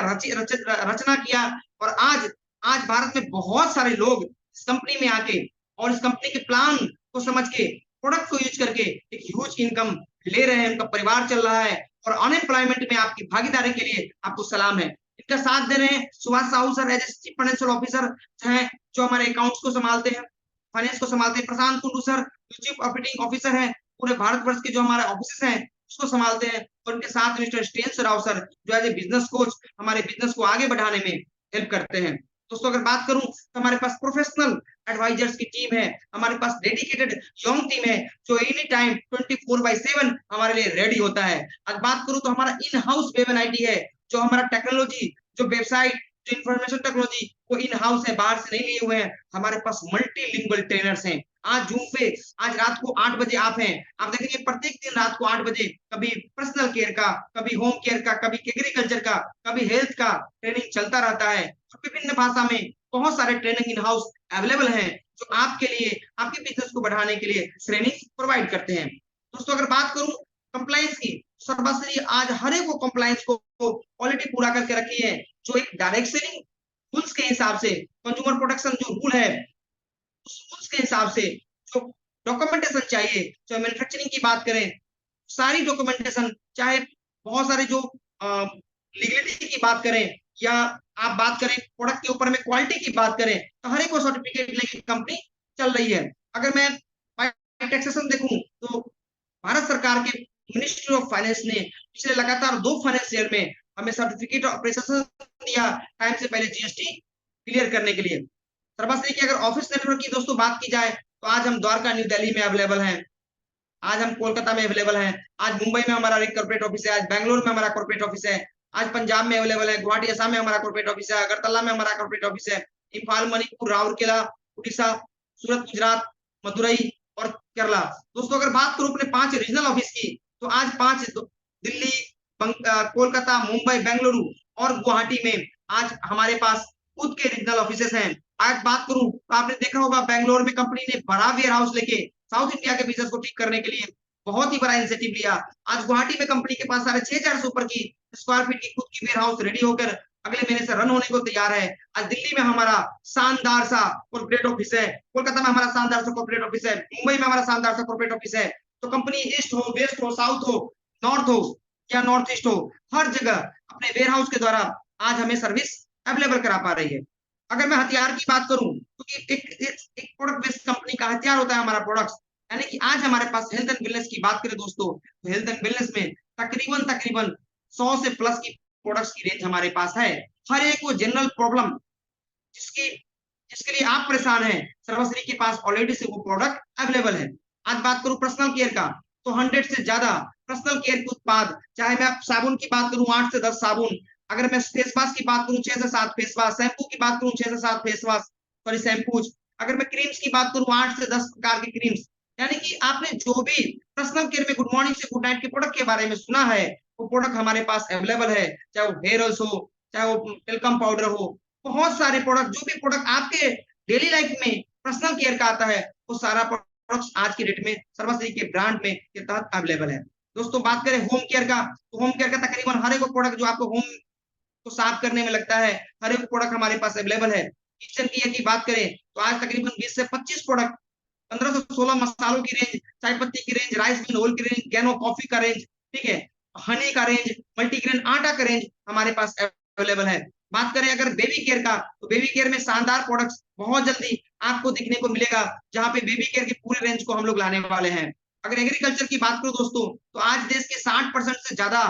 रचना किया और आज भारत में बहुत सारे लोग इस कंपनी में आके और इस कंपनी के प्लान को समझ के, प्रोडक्ट को यूज करके एक ह्यूज इनकम ले रहे हैं, उनका परिवार चल रहा है और अनएम्प्लॉयमेंट में आपकी भागीदारी के लिए आपको सलाम है। इनका साथ दे रहे हैं Subhash Sahu sir as chief financial officer हैं, जो हमारे अकाउंट्स को संभालते हैं, फाइनेंस को संभालते हैं। Prashant Kundu sir chief operating officer हैं, पूरे भारतवर्ष के जो हमारे ऑफिस हैं उसको संभालते हैं। और उनके साथ मिस्टर स्टेन्स राव सर जो एज ए बिजनेस कोच हमारे बिजनेस को आगे बढ़ाने में हेल्प करते हैं। दोस्तों, अगर बात करूं तो हमारे पास प्रोफेशनल एडवाइजर्स की टीम है, हमारे पास डेडिकेटेड यंग टीम है जो एनी टाइम 24/7 हमारे लिए रेडी होता है। आज बात करूं तो हमारा इन हाउस वेब आईडी है, जो हमारा टेक्नोलॉजी, जो वेबसाइट, जो इंफॉर्मेशन टेक्नोलॉजी वो इन हाउस है, बाहर से नहीं लिए हुए हैं। हमारे पास मल्टीलिंगुअल ट्रेनर्स हैं। आज जूम पे आज रात को 8 बजे आप हैं, आप देखेंगे प्रत्येक दिन रात को 8 बजे कभी पर्सनल केयर का, कभी होम केयर का, कभी एग्रीकल्चर का, कभी हेल्थ का ट्रेनिंग चलता रहता है। विभिन्न भाषा में बहुत सारे ट्रेनिंग इन हाउस अवेलेबल हैं जो आपके लिए, आपके बिजनेस को बढ़ाने के लिए ट्रेनिंग प्रोवाइड करते हैं। दोस्तों, अगर बात करूं कंप्लायंस की, सर्वश्री आज हर एक कंप्लायंस को क्वालिटी पूरा करके रखी है, जो एक डायरेक्ट सेलिंग रूल्स के हिसाब से, कंज्यूमर प्रोटेक्शन जो रूल है उस रूल्स के हिसाब से जो डॉक्यूमेंटेशन चाहिए, चाहे मैन्युफैक्चरिंग की बात करें, सारी डॉक्यूमेंटेशन, चाहे बहुत सारे जो लीगलिटी की बात करें या आप बात करें प्रोडक्ट के ऊपर में क्वालिटी की बात करें, तो हर एक सर्टिफिकेट लेके कंपनी चल रही है। अगर मैं टैक्सेशन देखूं तो भारत सरकार के मिनिस्ट्री ऑफ फाइनेंस ने पिछले लगातार 2 फाइनेंस ईयर में हमें सर्टिफिकेट ऑफ अप्रिसिएशन दिया टाइम से पहले जीएसटी क्लियर करने के लिए। सर्वश्री की अगर ऑफिस नेटवर्क की दोस्तों बात की जाए तो आज हम द्वारका न्यू दिल्ली में अवेलेबल हैं। आज हम कोलकाता में अवेलेबल हैं, आज मुंबई में हमारा कॉर्पोरेट ऑफिस है, आज बैंगलोर में हमारा कॉर्पोरेट ऑफिस है, आज पंजाब में अवेलेबल है, गुवाहाटी असम में हमारा कॉर्पोरेट ऑफिस है, अगरतला में हमारा कॉर्पोरेट ऑफिस है, इम्फाल मणिपुर राउरकेला उड़ीसा सूरत गुजरात मदुरई और केरला। दोस्तों अगर बात करूं अपने 5 रीजनल ऑफिस की, तो आज 5 दिल्ली, कोलकाता, मुंबई, बेंगलुरु और गुवाहाटी में आज हमारे पास खुद के रीजनल ऑफिसेस हैं। आज बात करूं तो आपने देखा होगा बेंगलोर में कंपनी ने बड़ा वेयर हाउस लेके साउथ इंडिया के बिजनेस को ठीक करने के लिए बहुत ही बड़ा इनिशिएटिव लिया। आज गुवाहाटी में कंपनी के पास 6,500 से ऊपर की स्क्वायर फीट की खुद की वेयर हाउस रेडी होकर अगले महीने से रन होने को तैयार है। आज दिल्ली में हमारा शानदार सा कॉर्पोरेट ऑफिस है, कोलकाता में हमारा शानदार सा कॉर्पोरेट ऑफिस है, मुंबई में हमारा शानदार सा कॉर्पोरेट ऑफिस है। तो कंपनी ईस्ट हो, वेस्ट हो, साउथ हो, नॉर्थ हो या नॉर्थ ईस्ट हो, हर जगह अपने वेयर हाउस के द्वारा आज हमें सर्विस अवेलेबल करा पा रही है। अगर मैं हथियार की बात करूं तो एक प्रोडक्ट बेस्ड कंपनी का हथियार होता है हमारा प्रोडक्ट्स, यानी कि आज हमारे पास हेल्थ एंड वेलनेस की बात करें दोस्तों, तो हेल्थ एंड वेलनेस में तकरीबन 100 से प्लस की प्रोडक्ट्स की रेंज हमारे पास है। हर एक वो जनरल प्रॉब्लम जिसकी जिसके लिए आप परेशान हैं, सर्वश्री के पास ऑलरेडी से वो प्रोडक्ट अवेलेबल है। आज बात करूं पर्सनल केयर का, तो 100 से ज्यादा पर्सनल केयर के उत्पाद, चाहे मैं साबुन की बात करूं 8 से 10 साबुन, अगर मैं फेस वॉश की बात करूं 6 से 7 फेस वॉश, शैम्पू की बात करूं 6 से 7 फेस वॉश सॉरी शैम्पूज, अगर मैं क्रीम्स की बात करूं 8 से 10 प्रकार की क्रीम्स, यानी कि आपने जो भी पर्सनल केयर में गुड मॉर्निंग से गुड नाइट के प्रोडक्ट के बारे में सुना है, वो प्रोडक्ट हमारे पास अवेलेबल है। चाहे वो हेयर ऑयल हो, चाहे वो टेलकम पाउडर हो, बहुत सारे प्रोडक्ट, जो भी प्रोडक्ट आपके डेली लाइफ में पर्सनल केयर का आता है, वो सारा प्रोडक्ट्स आज की डेट में सर्वश्री के ब्रांड में के तहत अवेलेबल है। दोस्तों बात करें होम केयर का, तो होम केयर का तकरीबन हर एक प्रोडक्ट जो आपको होम को साफ करने में लगता है, हर एक प्रोडक्ट हमारे पास अवेलेबल है। किचन की यदि बात करें तो आज तकरीबन 20 से 25 प्रोडक्ट, 15 से 16 मसालों की रेंज, चाय पत्ती की रेंज, राइस मिल ओल की रेंज, गैनो कॉफी का रेंज, ठीक है, हनी का रेंज, मल्टीग्रेन आटा का रेंज हमारे पास अवेलेबल है। बात करें अगर बेबी केयर का, तो बेबी केयर में शानदार प्रोडक्ट्स बहुत जल्दी आपको दिखने को मिलेगा, जहां पे बेबी केयर की पूरी रेंज को हम लोग लाने वाले हैं। अगर एग्रीकल्चर की बात करूं दोस्तों, तो आज देश के 60% से ज्यादा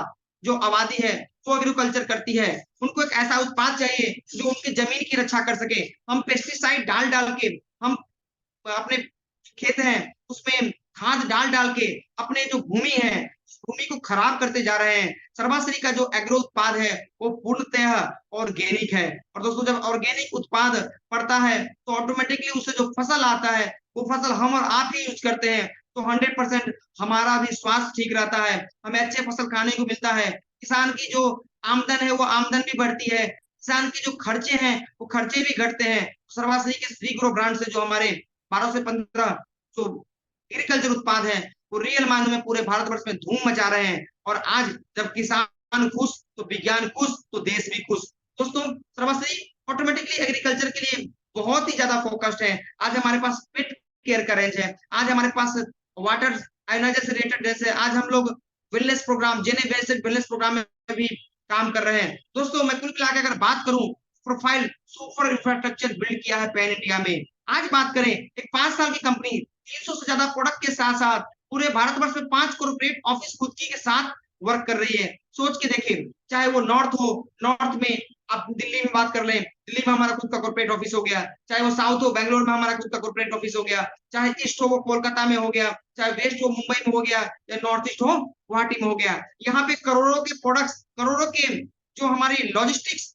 जो आबादी है वो एग्रीकल्चर करती है। उनको एक ऐसा उत्पाद चाहिए जो उनकी जमीन की रक्षा कर सके। हम पेस्टिसाइड डाल डाल के, हम अपने खेत हैं उसमें खाद डाल डाल के अपने जो भूमि है, भूमि को खराब करते जा रहे हैं। सर्वश्री का जो एग्रो उत्पाद है वो पूर्णतः ऑर्गेनिक है, और दोस्तों जब ऑर्गेनिक उत्पाद पड़ता है तो ऑटोमेटिकली उससे जो फसल आता है, वो फसल हम और आप ही यूज करते हैं, तो 100% हमारा भी स्वास्थ्य ठीक रहता है, हमें अच्छे फसल खाने को मिलता है, किसान की जो आमदन है वो आमदन भी बढ़ती है, किसान के जो खर्चे हैं वो खर्चे भी घटते हैं। सर्वश्री के श्री ग्रो ब्रांड से जो हमारे 12 से 15 जो एग्रीकल्चर उत्पाद है वो रियल मायने में पूरे भारतवर्ष में धूम मचा रहे हैं। और आज जब किसान खुश तो विज्ञान खुश तो देश भी खुश। दोस्तों सर्वश्री ऑटोमेटिकली एग्रीकल्चर के लिए बहुत ही ज्यादा फोकस्ड है। आज हमारे पास पेट केयर का रेंज है, आज हमारे पास वाटर आयोनाइजर से रिलेटेड रेंज है, आज हम लोग वेलनेस प्रोग्राम, जेने बेस्ड वेलनेस प्रोग्राम में भी काम कर रहे हैं। दोस्तों मैं कुल मिलाकर अगर बात करूं, प्रोफाइल सुपर इंफ्रास्ट्रक्चर बिल्ड किया है पैन इंडिया में। आज बात करें एक 5 साल की कंपनी 300 से ज्यादा प्रोडक्ट के साथ साथ पूरे भारतवर्ष में 5 कॉर्पोरेट ऑफिस खुद की के साथ वर्क कर रही है। सोच के देखें, चाहे वो नॉर्थ हो, नॉर्थ में आप दिल्ली में बात कर लें, दिल्ली में हमारा खुद का कॉर्पोरेट ऑफिस हो गया, चाहे वो साउथ हो बेंगलोर में हमारा खुद का कॉर्पोरेट ऑफिस हो गया, चाहे ईस्ट हो वो कोलकाता में हो गया, चाहे वेस्ट हो मुंबई में हो गया, या नॉर्थ ईस्ट हो गुवाहाटी में हो गया। यहाँ पे करोड़ों के प्रोडक्ट्स, करोड़ों के जो हमारी लॉजिस्टिक्स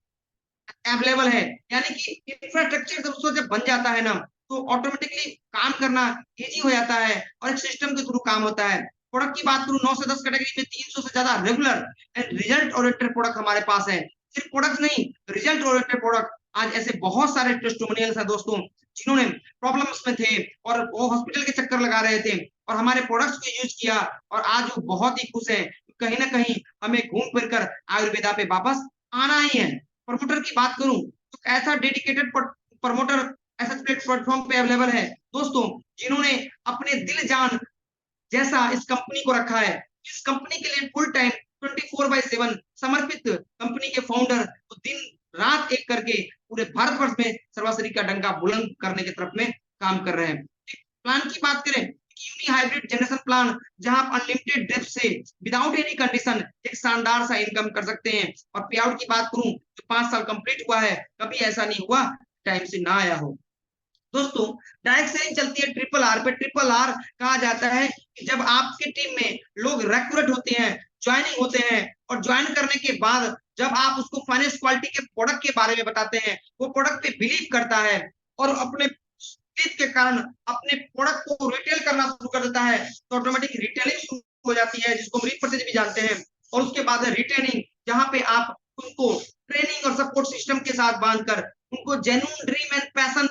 अवेलेबल है, यानी कि इंफ्रास्ट्रक्चर जब बन जाता है ना, तो ऑटोमेटिकली काम करना इजी हो जाता है और एक सिस्टम के थ्रू काम होता है। प्रोडक्ट की बात करूं 9 से 10 कैटेगरी में 300 से ज्यादा regular and result oriented product हमारे पास है। सिर्फ प्रोडक्ट नहीं, रिजल्ट ओरिएंटेड प्रोडक्ट। आज ऐसे बहुत सारे टेस्टिमोनियल्स हैं दोस्तों, जिन्होंने प्रॉब्लम्स में थे और वो हॉस्पिटल के चक्कर लगा रहे थे और हमारे प्रोडक्ट्स को यूज किया और आज वो बहुत ही खुश है। कहीं ना कहीं हमें घूम फिर कर आयुर्वेदा पे वापस आना ही है। प्रमोटर की बात करूं तो ऐसा डेडिकेटेड प्रमोटर ऐसा प्लेटफॉर्म पे अवेलेबल है दोस्तों, जिन्होंने अपने दिल जान जैसा इस कंपनी को रखा है। इस कंपनी के लिए फुल टाइम 24/7 समर्पित कंपनी के फाउंडर तो दिन रात एक करके पूरे भारतवर्ष में सर्वश्री का डंका बुलंद करने की तरफ में काम कर रहे हैं। प्लान की बात करें, यूनी हाइब्रिड जनरेशन प्लान, जहां आप अनलिमिटेड ड्रिप से विदाउट एनी कंडीशन एक शानदार सा इनकम कर सकते हैं। और पे आउट की बात करूं तो 5 साल कंप्लीट हुआ है, कभी ऐसा नहीं हुआ टाइम से ना आया हो। दोस्तों डायरेक्ट सेलिंग चलती है ट्रिपल आर पे। ट्रिपल आर कहा जाता है कि जब आपके टीम में लोग रिक्रूट होते हैं, ज्वाइनिंग होते हैं, और ज्वाइन करने के बाद जब आप उसको फाइनेंस क्वालिटी के प्रोडक्ट के बारे में बताते हैं, वो प्रोडक्ट पे बिलीव करता है और अपने बिलीव के कारण अपने प्रोडक्ट को रिटेल करना शुरू कर देता है, तो ऑटोमेटिक रिटेलिंग शुरू हो जाती है, जिसको हम रीपरचेज भी जानते हैं। और उसके बाद है रिटेनिंग, जहां पे आप उनको ट्रेनिंग और सपोर्ट सिस्टम के साथ बांधकर उनको जेन्युइन ड्रीम एंड पैशन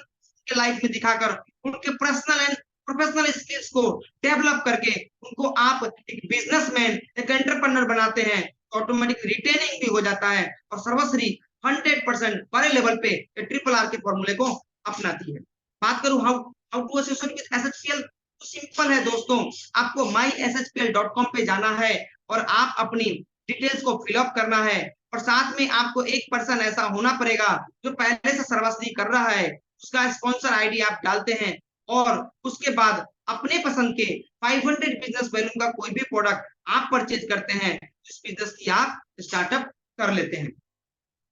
के लाइफ में दिखाकर उनके पर्सनल एंड प्रोफेशनल स्किल्स को डेवलप करके उनको आप एक बिजनेसमैन, एक एंटरप्रेन्योर बनाते हैं, तो ऑटोमेटिक रिटेनिंग भी हो जाता है और सर्वश्री 100% बड़े लेवल पे ट्रिपल आर के फॉर्मूले को अपनाती है। बात करूं how how to associate with SHPL, तो सिंपल है दोस्तों, आपको myshpl.com पे जाना है और आप अपनी डिटेल्स को फिलअप करना है, और साथ में आपको एक पर्सन ऐसा होना पड़ेगा जो पहले से सर्वश्री कर रहा है, उसका स्पॉन्सर आईडी आप डालते हैं, और उसके बाद अपने पसंद के 500 बिजनेस वैल्यू का कोई भी प्रोडक्ट आप परचेज करते हैं, इस बिजनेस की आप स्टार्टअप कर लेते हैं।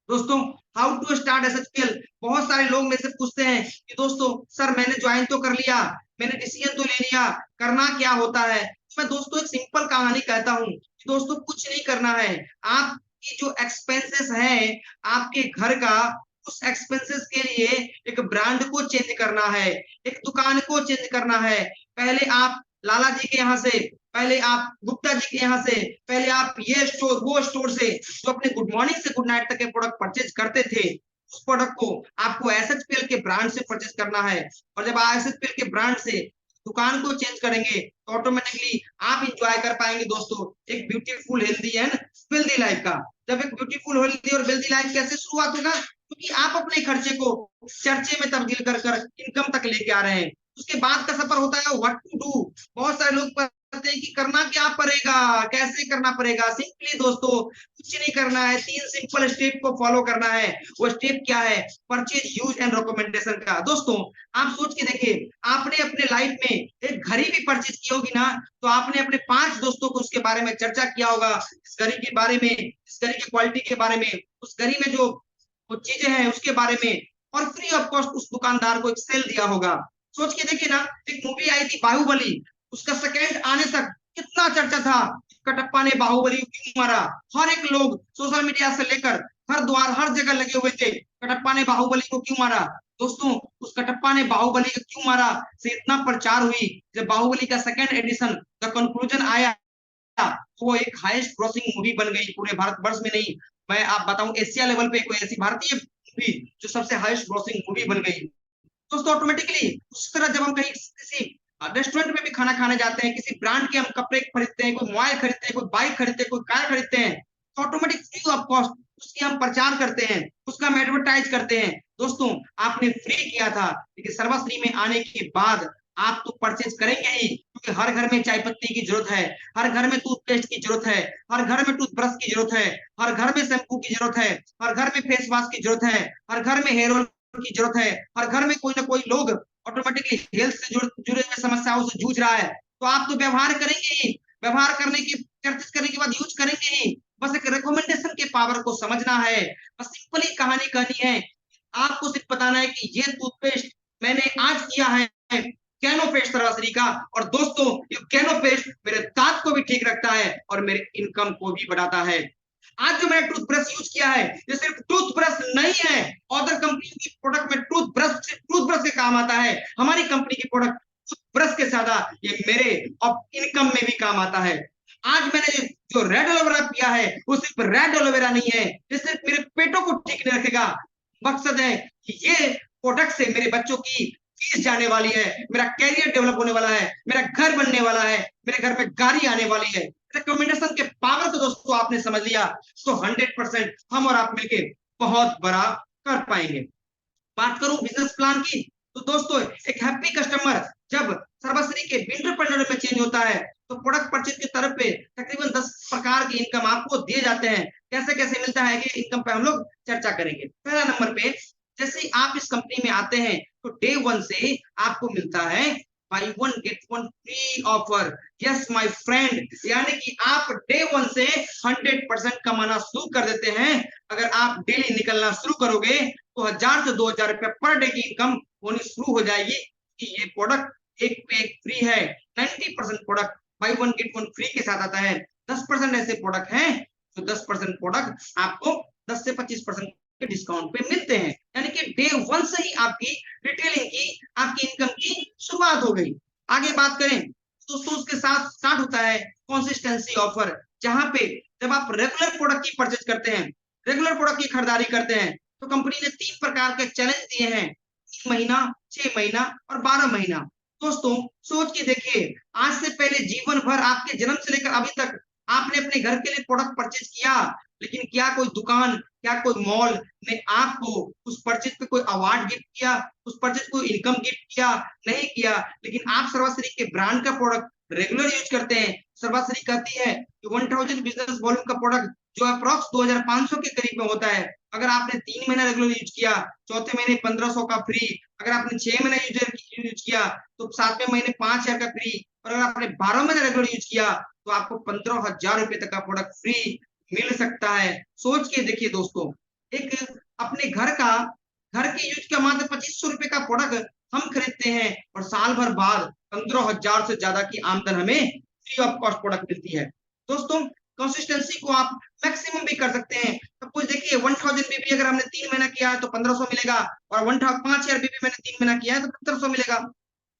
दोस्तों हाउ टू स्टार्ट एसएचपीएल, बहुत सारे लोग मेरे से पूछते हैं कि दोस्तों सर मैंने ज्वाइन तो कर लिया, मैंने डिसीजन तो ले लिया, करना क्या होता है। मैं दोस्तों एक सिंपल कहानी कहता हूँ कि दोस्तों कुछ नहीं करना है, आपकी जो एक्सपेंसेस है आपके घर का, उस एक्सपेंसेस के लिए एक ब्रांड को चेंज करना है, एक दुकान को चेंज करना है। पहले आप लाला जी के यहाँ से, पहले आप गुप्ता जी के यहाँ से, पहले आप ये स्टोर वो स्टोर से जो अपने गुड मॉर्निंग से गुड नाइट तक के प्रोडक्ट परचेज करते थे, उस प्रोडक्ट को आपको एसएचपीएल के ब्रांड से परचेज करना है। और जब आप एसएचपीएल के ब्रांड से दुकान को चेंज करेंगे तो ऑटोमेटिकली आप इंजॉय कर पाएंगे दोस्तों एक beautiful healthy and wealthy life का। जब एक ब्यूटीफुल हेल्दी और वेल्दी लाइफ कैसे शुरुआत होगा, क्योंकि आप अपने खर्चे को चर्चे में तब्दील कर कर इनकम तक लेके आ रहे हैं। उसके बाद का सफर होता है व्हाट टू डू। बहुत सारे लोग कहते हैं कि करना क्या पड़ेगा, कैसे करना पड़ेगा। सिंपली दोस्तों कुछ नहीं करना है, 3 सिंपल स्टेप को फॉलो करना है। वो स्टेप क्या है, परचेज यूज एंड रिकमेंडेशन का। दोस्तों आप सोच के देखिए, आपने अपने लाइफ में एक घड़ी भी परचेज की होगी ना, तो आपने अपने 5 दोस्तों को उसके बारे में चर्चा किया होगा, इस घड़ी के बारे में, इस घड़ी की क्वालिटी के बारे में, उस घड़ी में जो वो चीजें हैं उसके बारे में, और फ्री ऑफ कॉस्ट उस दुकानदार को एक सेल दिया होगा। सोच के देखिए ना, एक मूवी आई थी बाहुबली, उसका सेकंड आने तक कितना चर्चा था, कटप्पा ने बाहुबली को क्यों मारा। हर एक लोग सोशल मीडिया से लेकर हर द्वार हर जगह लगे हुए थे, कटप्पा ने बाहुबली को क्यों मारा। दोस्तों उस कटप्पा ने बाहुबली को क्यों मारा से इतना प्रचार हुई, जब बाहुबली का सेकंड एडिशन द कंक्लूजन आया, वो एक हाईएस्ट ग्रॉसिंग मूवी बन गई पूरे भारतवर्ष में नहीं, मैं आप बताऊं एशिया लेवल पे कोई ऐसी भारतीय मूवी जो सबसे हाईएस्ट ग्रॉसिंग मूवी बन गई। दोस्तों ऑटोमेटिकली उस तरह जब हम कहीं किसी रेस्टोरेंट में भी खाना खाने जाते हैं, किसी ब्रांड के हम कपड़े खरीदते हैं, कोई मोबाइल खरीदते हैं, कोई बाइक खरीदते हैं, कोई कार खरीदते हैं, तो ऑटोमेटिक फ्री ऑफ कॉस्ट उसकी हम प्रचार करते हैं, उसका हम एडवर्टाइज करते हैं। दोस्तों आपने फ्री किया था, लेकिन सर्वश्री में आने के बाद आप तो परचेज करेंगे ही, क्योंकि हर घर में चाय पत्ती की जरूरत है, हर घर में टूथपेस्ट की जरूरत है, हर घर में टूथब्रश की जरूरत है, हर घर में शैम्पू की जरूरत है, हर घर में फेस वॉश की जरूरत है, हर घर में हेयर ऑयल की जरूरत है, हर घर में कोई ना कोई लोग ऑटोमेटिकली हेल्थ से जुड़े हुए समस्याओं से जूझ रहा है, तो आप तो व्यवहार करेंगे ही, व्यवहार करने की परचेज करने के बाद यूज करेंगे ही। बस एक रिकमेंडेशन के पावर को समझना है, बस सिंपली कहानी कहनी है, आपको सिर्फ बताना है कि ये टूथपेस्ट मैंने आज किया है कैनोपेस्ट सर्वश्री का, और दोस्तों ये कैनोपेस्ट मेरे दांत को भी ठीक रखता है और मेरे इनकम को भी बढ़ाता है। आज जो मैंने टूथब्रश यूज किया है, ये सिर्फ टूथब्रश नहीं है, अदर कंपनी की प्रोडक्ट में टूथब्रश के काम आता है, हमारी कंपनी की प्रोडक्ट टूथब्रश के ज्यादा ये मेरे इनकम में भी काम आता है। आज मैंने जो रेड एलोवेरा पिया है वो सिर्फ रेड एलोवेरा नहीं है, ये सिर्फ मेरे पेटों को ठीक नहीं रखेगा, मकसद है कि ये प्रोडक्ट से मेरे बच्चों की फीस जाने वाली है, मेरा कैरियर डेवलप होने वाला है, मेरा घर बनने वाला है, मेरे घर पे गाड़ी आने वाली है। रिकमेंडेशन के पावर को दोस्तों आपने समझ लिया तो 100% हम और आप मिलके बहुत बड़ा कर पाएंगे। बात करूं बिजनेस प्लान की, तो दोस्तों एक हैप्पी कस्टमर जब सर्वश्री के एंटरप्रेन्योर में चेंज होता है, तो प्रोडक्ट परचेज की तरफ पे तकरीबन 10 प्रकार की इनकम आपको दिए जाते हैं। कैसे कैसे मिलता है कि इनकम पे हम लोग चर्चा करेंगे। पहला नंबर पे, जैसे आप इस कंपनी में आते हैं तो डे 1 से आपको मिलता है buy 1 get 1 free offer. Yes my friend, यानी कि आप डे 1 से 100% कमाना शुरू कर देते हैं। अगर आप डेली निकलना शुरू करोगे तो 1000 से 2000 रुपए पर डे की इनकम होनी शुरू हो जाएगी कि ये प्रोडक्ट एक पे एक फ्री है। 90% product by one get one free के साथ आता है। 10% ऐसे प्रोडक्ट हैं जो 10% प्रोडक्ट आपको 10 से 25% के डिस्काउंट पे मिलते हैं। यानी कि डे वन से ही आपकी रिटेलिंग की, आपकी इनकम की शुरुआत हो गई। आगे बात करें दोस्तों, उसके साथ स्टार्ट होता है कंसिस्टेंसी ऑफर, जहां पे जब आप रेगुलर प्रोडक्ट की परचेज करते हैं, रेगुलर प्रोडक्ट की खरीदारी करते हैं, तो कंपनी ने 3 प्रकार के चैलेंज दिए हैं, 3 महीना, 6 महीना और 12 महीना। दोस्तों सोच के देखिए, आज से पहले जीवन भर आपके जन्म से लेकर अभी तक आपने अपने घर के लिए प्रोडक्ट परचेज किया, लेकिन क्या कोई दुकान, क्या कोई मॉल ने आपको उस परचेज पे कोई अवार्ड गिफ्ट किया, उस परचेज को इनकम गिफ्ट किया? नहीं किया। लेकिन आप सर्वाश्री के ब्रांड का प्रोडक्ट रेगुलर यूज करते हैं। सर्वाश्री कहती है कि 1000 बिजनेस वॉल्यूम का प्रोडक्ट जो अप्रॉक्स 2500 के करीब में होता है, अगर आपने 3 महीना रेगुलर यूज किया, चौथे महीने 1500 का फ्री, अगर आपने 6 महीना यूज किया तो 7वें महीने 5000 का फ्री, और अगर आपने 12 महीने रेगुलर यूज किया तो आपको 15000 रुपए तक का प्रोडक्ट फ्री मिल सकता है। सोच के देखिए दोस्तों, एक अपने घर के यूज का मात्र 2500 रुपए का प्रोडक्ट हम खरीदते हैं और साल भर बाद 15000 से ज्यादा की आमदन हमें फ्री ऑफ कॉस्ट प्रोडक्ट मिलती है। दोस्तों कंसिस्टेंसी को आप मैक्सिमम भी कर सकते हैं। सब कुछ देखिए, 1000 बीबी अगर हमने 3 महीना किया है तो 1500 मिलेगा, और 5000 बीबी मैंने 3 महीना किया है तो 1500 मिलेगा।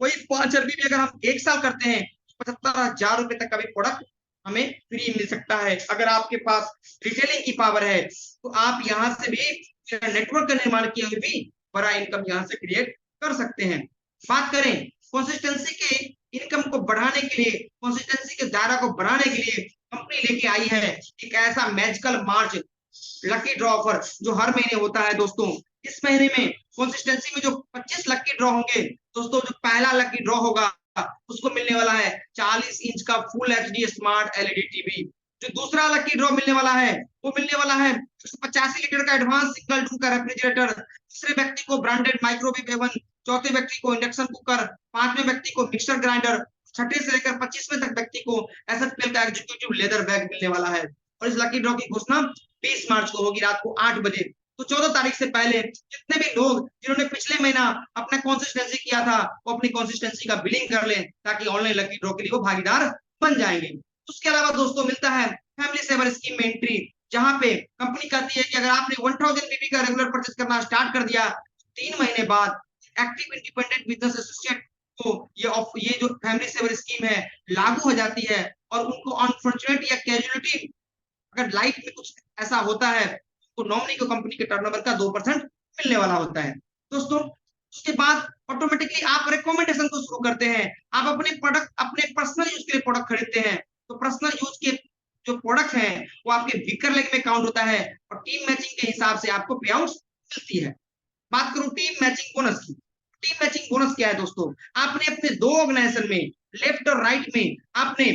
वही 5000 बीबी अगर हम 1 साल करते हैं तो 75000 रुपए तक का भी प्रोडक्ट हमें फ्री मिल सकता है। अगर आपके पास रिटेलिंग की पावर है तो आप यहाँ से भी नेटवर्क का निर्माण किए हुए भी बड़ा इनकम यहाँ से क्रिएट कर सकते हैं। बात करें कंसिस्टेंसी के इनकम को बढ़ाने के लिए, कंसिस्टेंसी के दायरा को बढ़ाने के लिए कंपनी लेके आई है एक ऐसा मैजिकल मार्च लकी ड्रॉ ऑफर जो हर महीने होता है। दोस्तों इस महीने में कंसिस्टेंसी में जो 25 लकी ड्रॉ होंगे, दोस्तों जो पहला लकी ड्रॉ होगा उसको मिलने वाला है 40 इंच का full HD smart LED TV. जो दूसरा लकी ड्रॉ मिलने वाला है वो मिलने वाला है 85 लीटर का एडवांस सिंगल डूम का रेफ्रिजरेटर। तीसरे व्यक्ति को ब्रांडेड माइक्रोवेव ओवन, चौथे व्यक्ति को इंडक्शन कुकर, पांचवें व्यक्ति को मिक्सर ग्राइंडर, छठे से लेकर 25वें तक व्यक्ति को एसएफपीएल का एग्जीक्यूटिव लेदर बैग मिलने वाला है। और इस लकी ड्रॉ की घोषणा 20 मार्च को होगी रात को 8 बजे। तो 14 तारीख से पहले जितने भी लोग जिन्होंने पिछले महीना अपना कंसिस्टेंसी किया था वो अपनी कंसिस्टेंसी का बिलिंग कर लें, ताकि ऑनलाइन लकी ड्रॉ के लिए वो भागीदार बन जाएंगे। उसके अलावा दोस्तों मिलता है फैमिली सेवर स्कीम में एंट्री, जहां पे कंपनी कहती है कि अगर आपने 1000 बीबी का रेगुलर परचेज करना स्टार्ट कर दिया, 3 महीने बाद एक्टिव इंडिपेंडेंट बिजनेस एसोसिएट को ये जो फैमिली सेवर स्कीम है लागू हो जाती है, और उनको अनफॉर्चुनेट या कैजुअलिटी अगर लाइफ में कुछ ऐसा होता है तो नॉमिनी को कंपनी के टर्नओवर का 2% मिलने वाला होता है। दोस्तों उसके बाद ऑटोमेटिकली आप रिकमेंडेशन को शुरू करते हैं। आप अपने प्रोडक्ट, अपने पर्सनल यूज के लिए प्रोडक्ट खरीदते हैं, तो पर्सनल यूज के जो प्रोडक्ट हैं वो आपके वीकर लेग में काउंट होता है और टीम मैचिंग के हिसाब से आपको पे आउट मिलती है। बात करूं टीम मैचिंग बोनस की। टीम मैचिंग बोनस क्या है दोस्तों? आपने अपने 2 ऑर्गेनाइजेशन में, लेफ्ट और राइट में, आपने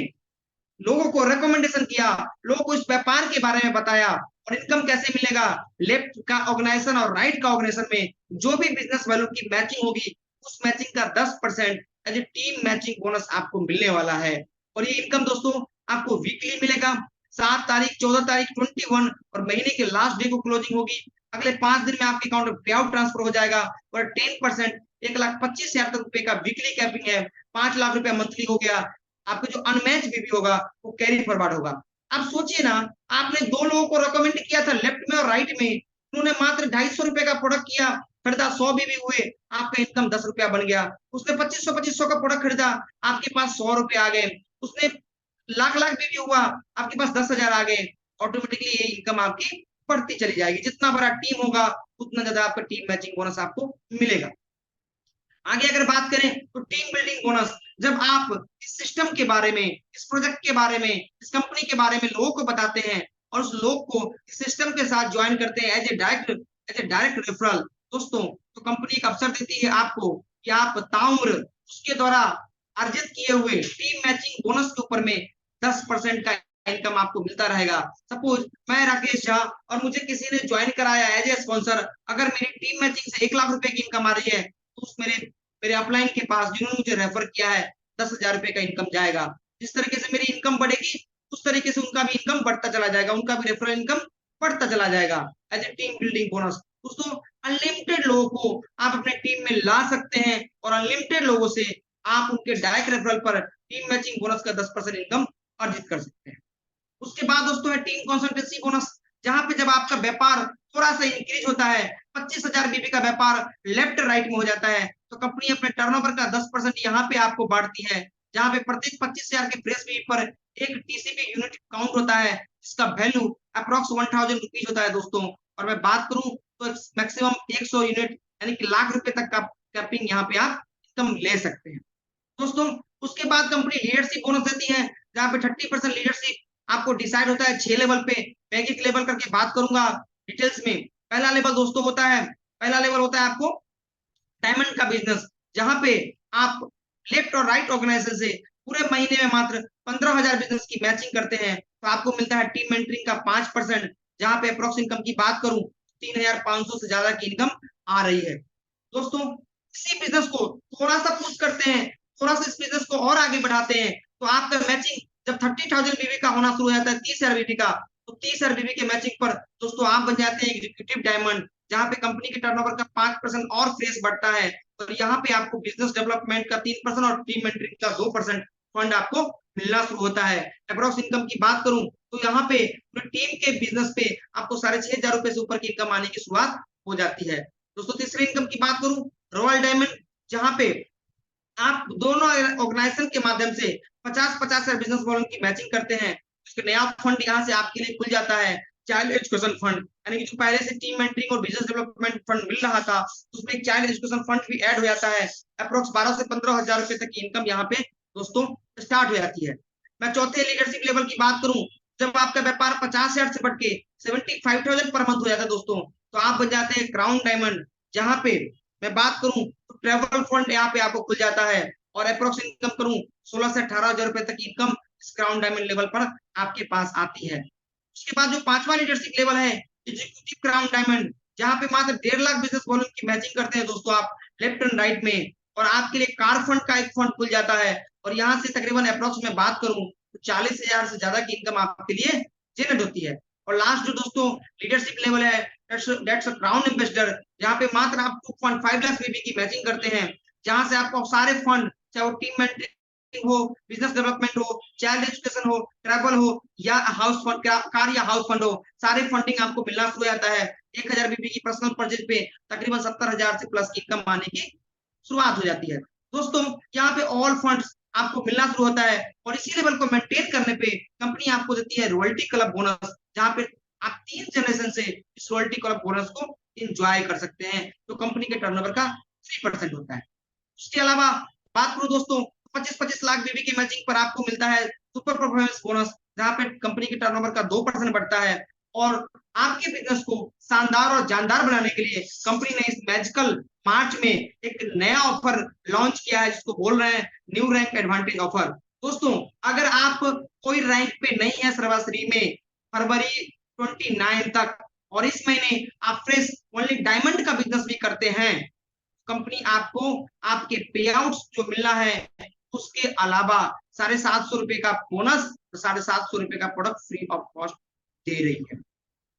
लोगों को रिकमेंडेशन किया, लोगों को इस व्यापार के बारे में बताया, और इनकम कैसे मिलेगा? लेफ्ट का ऑर्गेनाइजेशन और राइट का ऑर्गेनाइजेशन में जो भी बिजनेस वैल्यू की मैचिंग होगी उस मैचिंग का 10% as a team matching bonus आपको मिलने वाला है। और ये इनकम दोस्तों आपको वीकली मिलेगा। 7 तारीख, 14 तारीख, 21 और महीने के लास्ट डे को क्लोजिंग होगी। अगले 5 दिन में आपके अकाउंट में पे आउट ट्रांसफर हो जाएगा, और 10% 1,25,000 रुपए का वीकली कैपिंग है, 5 लाख रुपए मंथली हो गया। आपका जो अनमैच बीबी होगा वो कैरी फॉरवर्ड होगा। आप सोचिए ना, आपने 2 लोगों को रिकमेंड किया था लेफ्ट में और राइट में, उन्होंने मात्र 250 रुपए का प्रोडक्ट किया, खरीदा, 100 बीबी हुए, आपका इनकम 10 रुपया बन गया। उसने 2500 का प्रोडक्ट खरीदा, आपके पास 100 रुपए आ गए। उसने लाख बीबी हुआ, आपके पास 10,000 आ गए। ऑटोमेटिकली ये इनकम आपकी बढ़ती चली जाएगी। जितना बड़ा टीम होगा उतना ज्यादा आपका टीम मैचिंग बोनस आपको मिलेगा। आगे अगर बात करें तो टीम बिल्डिंग बोनस, जब आप इस सिस्टम के बारे में, इस प्रोजेक्ट के बारे में, इस कंपनी के बारे में लोगों को बताते हैं और उस लोग को इस सिस्टम के साथ ज्वाइन करते हैं एज ए डायरेक्ट रेफरल, दोस्तों तो कंपनी एक अवसर देती है आपको कि आप ताउम्र उसके द्वारा अर्जित किए हुए टीम मैचिंग बोनस के ऊपर में 10% का इनकम आपको मिलता रहेगा। सपोज मैं राकेश झा और मुझे किसी ने ज्वाइन कराया एज ए स्पॉन्सर, अगर मेरी टीम मैचिंग से 1 लाख रुपए की इनकम आ रही है तो उस मेरे अपलाइन के पास जिन्होंने मुझे रेफर किया है 10,000 रुपए का इनकम जाएगा। जिस तरीके से मेरी इनकम बढ़ेगी उस तरीके से उनका भी इनकम बढ़ता चला जाएगा, उनका भी रेफरल इनकम बढ़ता चला जाएगा as a team building bonus. दोस्तों अनलिमिटेड लोगों को आप अपने टीम में ला सकते हैं और अनलिमिटेड लोगों से आप उनके डायरेक्ट रेफरल पर टीम मैचिंग बोनस का 10% इनकम अर्जित कर सकते हैं। उसके बाद दोस्तों है टीम कॉन्सल्टेंसी बोनस, जहां पे जब आपका व्यापार थोड़ा सा इंक्रीज होता है, 25,000 बीबी का व्यापार लेफ्ट राइट में हो जाता है, तो कंपनी अपने टर्नओवर का 10% यहाँ पे आपको बांटती है, जहां पे प्रत्येक 25,000 के फ्रेश बीबी पर एक टीसीपी यूनिट काउंट होता है, जिसका वैल्यू अप्रोक्स 1000 रुपीज होता है दोस्तों। और मैं बात करूं तो मैक्सिमम 100 यूनिट यानी कि लाख रुपए तक का कैपिंग यहाँ पे आप इनकम ले सकते हैं दोस्तों। उसके बाद कंपनी लीडरशिप बोनस देती है, जहां पे 30% लीडरशिप आपको डिसाइड होता है 6 लेवल पे। मैं एक लेवल करके बात करूंगा डिटेल्स में। पहला लेवल दोस्तों होता है, पहला लेवल होता है आपको डायमंड का बिजनेस, जहां पे आप लेफ्ट और राइट ऑर्गेनाइजेशन से पूरे महीने में मात्र 15,000 बिजनेस की मैचिंग करते हैं, तो आपको मिलता है टीम मेंटरिंग का 5%, जहां पे अप्रोक्स इनकम की बात करूं 3,500 से ज्यादा की इनकम आ रही है दोस्तों। इसी बिजनेस को थोड़ा सा पुश करते हैं, थोड़ा सा इस बिजनेस को और आगे बढ़ाते हैं, तो आपका मैचिंग जब 30,000 बीबी का होना शुरू हो जाता है, 30,000 बीबी का, तो 30,000 बीबी के मैचिंग पर दोस्तों आप बन जाते हैं एग्जीक्यूटिव डायमंड, जहां पे कंपनी के टर्नओवर का 5% और फ्रेश बढ़ता है। और यहाँ पे आपको बिजनेस डेवलपमेंट का 3% और टीम मेंटरिंग का 2% फंड आपको मिलना शुरू होता है। अप्रोक्स इनकम की बात करूं तो यहाँ पे टीम के बिजनेस पे आपको 6,500 रुपए से ऊपर की इनकम आने की शुरुआत हो जाती है दोस्तों। तीसरी इनकम की बात करूं रॉयल डायमंड, जहां पे आप दोनों ऑर्गेनाइजेशन के माध्यम से 50-50 बिजनेस वॉल्यूम की मैचिंग करते हैं। उसके नया फंड यहाँ से आपके लिए खुल जाता है, चाइल्ड एजुकेशन फंड, यानी कि जो पहले से टीम मेंटरिंग और बिजनेस डेवलपमेंट फंड मिल रहा था, उसमें एक चाइल्ड एजुकेशन फंड भी ऐड हो जाता है। अप्रोक्स 12 से 15,000 रुपए तक की इनकम यहाँ पे दोस्तों स्टार्ट हो जाती है। मैं चौथे लीडरशिप लेवल की बात करूं, जब आपका व्यापार 50,000 से बढ़ के 75,000 पर मंथ हो जाता है दोस्तों, तो आप बन जाते हैं क्राउन डायमंड, जहां पे मैं बात करूं तो ट्रेवल फंड यहाँ पे आपको खुल जाता है। और अप्रोक्स इनकम करूं 16 से 18,000 रुपए तक की इनकम इस क्राउन डायमंड लेवल पर आपके पास आती है। उसके बाद जो पांचवा लीडरशिप लेवल है एग्जीक्यूटिव क्राउन डायमंड, जहां पे मात्र 1.5 लाख बिजनेस वॉल्यूम की मैचिंग करते हैं दोस्तों आप लेफ्ट एंड राइट में, और आपके लिए कार फंड का एक फंड खुल जाता है। और यहाँ से तकरीबन अप्रोक्स में बात करूं तो 40,000 से ज्यादा की इनकम आपके लिए जनरेट होती है। और लास्ट जो दोस्तों लीडरशिप लेवल है दैट्स अ क्राउन इन्वेस्टर, जहाँ पे मात्र आप 2.5 लाख बीबी की मैचिंग करते हैं, जहां से आपको सारे फंड, चाहे वो टीम मेंटरिंग हो, बिजनेस डेवलपमेंट हो, चाइल्ड एजुकेशन हो, ट्रैवल हो, या हाउस फंड, कार या हाउस फंड हो, सारे फंडिंग आपको मिलना शुरू हो जाता है। 1,000 बीबी की पर्सनल परचेज पे तकरीबन 70,000 से प्लस की इनकम आने की शुरुआत हो जाती है दोस्तों। यहाँ पे ऑल फंड्स आपको मिलना शुरू होता है, और इसी लेवल को मेंटेन करने पे कंपनी आपको देती है रॉयल्टी क्लब बोनस, जहाँ पे आप 3 जनरेशन से इस रॉयल्टी क्लब बोनस को इंजॉय कर सकते हैं, तो कंपनी के टर्नओवर का 3% होता है। उसके अलावा बात करूं दोस्तों 25-25 लाख बीबी की मैचिंग पर आपको मिलता है सुपर परफॉर्मेंस बोनस, जहां पे कंपनी के टर्नओवर का 2% बढ़ता है। और आपके बिजनेस को शानदार और जानदार बनाने के लिए कंपनी ने इस मैजिकल मार्च में एक नया ऑफर लॉन्च किया है, जिसको बोल रहे हैं न्यू रैंक एडवांटेज ऑफर। दोस्तों अगर आप कोई रैंक पे नहीं है सर्वश्री में फरवरी 29 तक, और इस महीने आप फ्रेश ओनली डायमंड का बिजनेस भी करते हैं, कंपनी आपको आपके पे आउट जो मिलना है उसके अलावा 750 रुपए का बोनस, 750 रुपए का प्रोडक्ट फ्री ऑफ कॉस्ट दे रही है।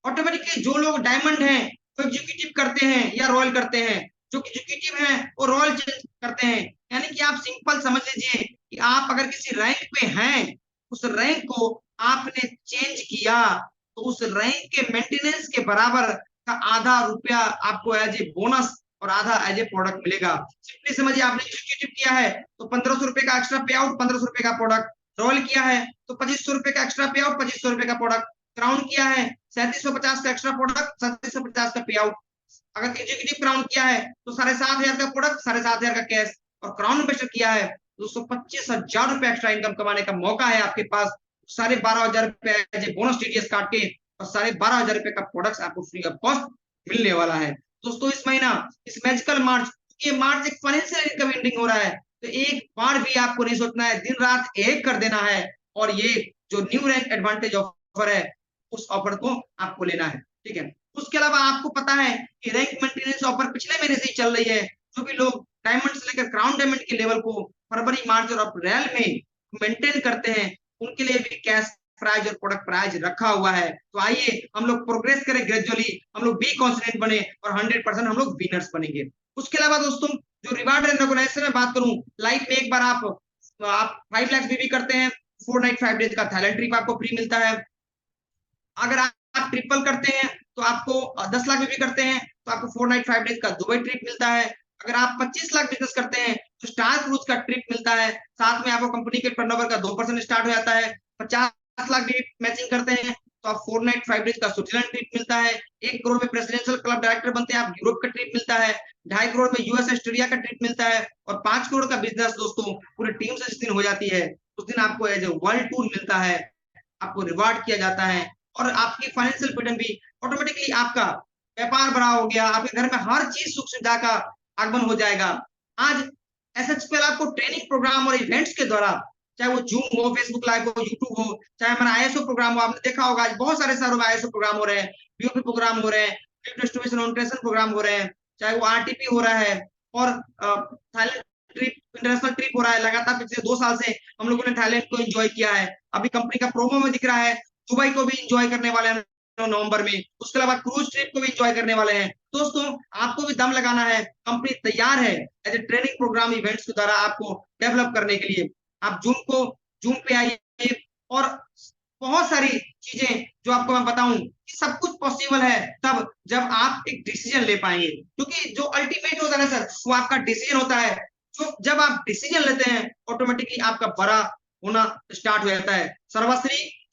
ऑटोमेटिकली जो लोग डायमंड हैं वो एग्जीक्यूटिव करते हैं या रॉयल करते हैं, जो एग्जीक्यूटिव हैं वो रॉयल चेंज करते हैं। यानी कि आप सिंपल समझ लीजिए कि आप अगर किसी रैंक पे हैं, उस रैंक को आपने चेंज किया, तो उस रैंक के मेंटेनेंस के बराबर का आधा रुपया आपको एज ए बोनस और आधा एज ए प्रोडक्ट मिलेगा। सिंपली समझिए आपने एग्जीक्यूटिव किया है तो 1,500 रुपए का एक्स्ट्रा पे आउट, 1,500 रुपए का प्रोडक्ट, रॉयल किया है तो 2,500 रुपए का एक्स्ट्रा पे आउट, 2,500 रुपए का प्रोडक्ट, क्राउन किया है 3750 का एक्स्ट्रा प्रोडक्ट, 3750 का पे आउट। अगर एग्जीक्यूटिव क्राउन किया है तो 7,500 का प्रोडक्ट, 7,500 का कैश, और क्राउन इन्वेस्टर किया है 225,000 रुपए एक्स्ट्रा इनकम कमाने का मौका है आपके पास। 12,500 रुपए बोनस टीडीएस काट के और 12,500 रुपए का प्रोडक्ट आपको फ्री ऑफ कॉस्ट मिलने वाला है दोस्तों। इस महीना इस मैजिकल मार्च, ये मार्च एक फाइनेंशियल इनकम एंडिंग हो रहा है, तो एक बार भी आपको नहीं सोचना है, दिन रात एक कर देना है, और ये जो न्यू रैंक एडवांटेज ऑफर है उस ऑफर को आपको लेना है, ठीक है। उसके अलावा आपको पता है कि रैंक मेंटेनेंस ऑफर पिछले महीने से ही चल रही है। जो भी लोग डायमंड से लेकर क्राउन डायमंड के लेवल को फरवरी मार्च और अप्रैल में मेंटेन करते हैं, उनके लिए भी कैश प्राइज और प्रोडक्ट प्राइज रखा हुआ है। तो आइए हम लोग प्रोग्रेस करें ग्रेजुअली, हम लोग बी कॉन्फिडेंट बने और 100% हम लोग विनर्स बनेंगे। उसके अलावा दोस्तों जो रिवार्ड एंड रिकॉग्निशन में बात करूं, लाइफ में एक बार आप 5 लाख भी करते हैं, 4 नाइट 5 डेज का थाईलैंड ट्रिप आपको फ्री मिलता है। अगर आप ट्रिपल करते हैं तो आपको 10 लाख भी करते हैं तो आपको 4 नाइट 5 डेज का दुबई ट्रिप मिलता है। अगर आप 25 लाख बिजनेस करते हैं तो स्टार क्रूज का ट्रिप मिलता है, साथ में आपको कंपनी के टर्नओवर का 2% स्टार्ट हो जाता है। 50 लाख भी मैचिंग करते हैं तो आप 4 नाइट 5 डेज का स्विट्जरलैंड ट्रिप मिलता है। 1 करोड़ में प्रेसिडेंशियल क्लब डायरेक्टर बनते हैं आप, यूरोप का ट्रिप मिलता है। 2.5 करोड़ में यूएस ऑस्ट्रेलिया का ट्रिप मिलता है। और 5 करोड़ का बिजनेस दोस्तों पूरी टीम से जिस दिन हो जाती है उस दिन आपको एज ए वर्ल्ड टूर मिलता है, आपको रिवार्ड किया जाता है और आपकी फाइनेंशियल फ्रीडम भी ऑटोमेटिकली, आपका व्यापार बड़ा हो गया, आपके घर में हर चीज सुख सुविधा का आगमन हो जाएगा। आज एसएचपीएल आपको ट्रेनिंग प्रोग्राम और इवेंट्स के द्वारा, चाहे वो जूम हो, फेसबुक लाइव हो, यूट्यूब हो, चाहे हमारा आईएसओ प्रोग्राम हो, आपने देखा होगा आज बहुत सारे शहरों में आईएसओ प्रोग्राम हो रहे हैं, बीओपी प्रोग्राम हो रहे हैं, प्रोग्राम हो रहे हैं, चाहे वो आरटीपी हो रहा है और थाईलैंड ट्रिप, इंटरनेशनल ट्रिप हो रहा है। लगातार पिछले 2 साल से हम लोगों ने थाईलैंड को एंजॉय किया है। अभी कंपनी का प्रोमो में दिख रहा है दुबई को भी एंजॉय करने वाले हैं नवंबर में, उसके अलावा क्रूज ट्रिप को भी एंजॉय करने वाले हैं। दोस्तों आपको भी दम लगाना है, कंपनी तैयार है as a training program events के द्वारा आपको डेवलप करने के लिए। आप जूम पे आइए और बहुत सारी चीजें जो आपको मैं बताऊं, सब कुछ पॉसिबल है तब जब आप एक डिसीजन ले पाएंगे, क्योंकि जो अल्टीमेट होता है ना सर, वो आपका डिसीजन होता है। जो जब आप डिसीजन लेते हैं ऑटोमेटिकली आपका बड़ा होना स्टार्ट हो जाता है।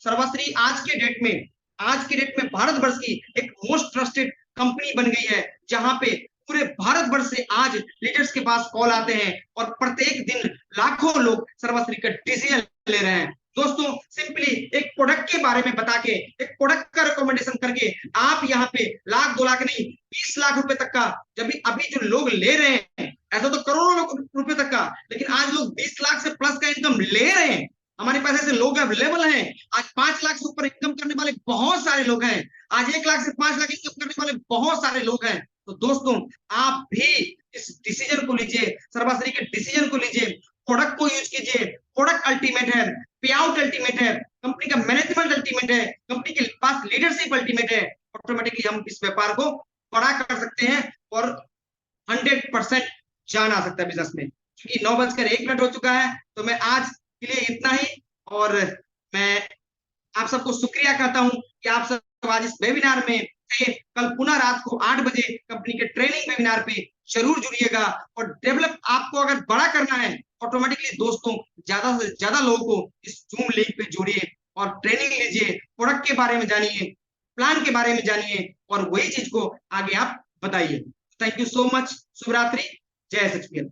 सर्वश्री आज के डेट में भारतवर्ष की एक मोस्ट ट्रस्टेड कंपनी बन गई है, जहां पे पूरे भारतवर्ष से आज लीडर्स के पास कॉल आते हैं और प्रत्येक दिन लाखों लोग सर्वश्री का डिसीजन ले रहे हैं। दोस्तों सिंपली एक प्रोडक्ट के बारे में बता के, एक प्रोडक्ट का रिकमेंडेशन करके आप यहाँ पे लाख 2 लाख नहीं 20 लाख रुपए तक का, जब अभी जो लोग ले रहे हैं ऐसा तो करोड़ों रुपए तक का, लेकिन आज लोग 20 लाख से प्लस का इनकम ले रहे हैं। हमारे पास ऐसे लोग अवेलेबल हैं। आज 5 लाख से ऊपर इनकम करने वाले बहुत सारे लोग हैं। आज 1 लाख से 5 लाख इनकम करने वाले बहुत सारे लोग हैं। तो दोस्तों आप भी इस डिसीजन को लीजिए, सर्वश्री के डिसीजन को लीजिए, प्रोडक्ट को यूज कीजिए। प्रोडक्ट अल्टीमेट है, पे आउट अल्टीमेट है, कंपनी का मैनेजमेंट अल्टीमेट है, कंपनी के पास लीडरशिप अल्टीमेट है। ऑटोमेटिकली हम इस व्यापार को बड़ा कर सकते हैं और 100% जान आ सकता है बिजनेस में। क्योंकि 9:01 हो चुका है, तो मैं आज के लिए इतना ही और मैं आप सबको शुक्रिया कहता हूं कि आप सब आज इस वेबिनार में थे। कल पुनः रात को 8 बजे कंपनी के ट्रेनिंग वेबिनार पे जरूर जुड़िएगा और डेवलप आपको अगर बड़ा करना है ऑटोमेटिकली दोस्तों ज्यादा से ज्यादा लोगों को इस जूम लिंक पे जोड़िए और ट्रेनिंग लीजिए, प्रोडक्ट के बारे में जानिए, प्लान के बारे में जानिए और वही चीज को आगे आप बताइए। Thank you so much. शुभ रात्रि। जय एसएचपीएल।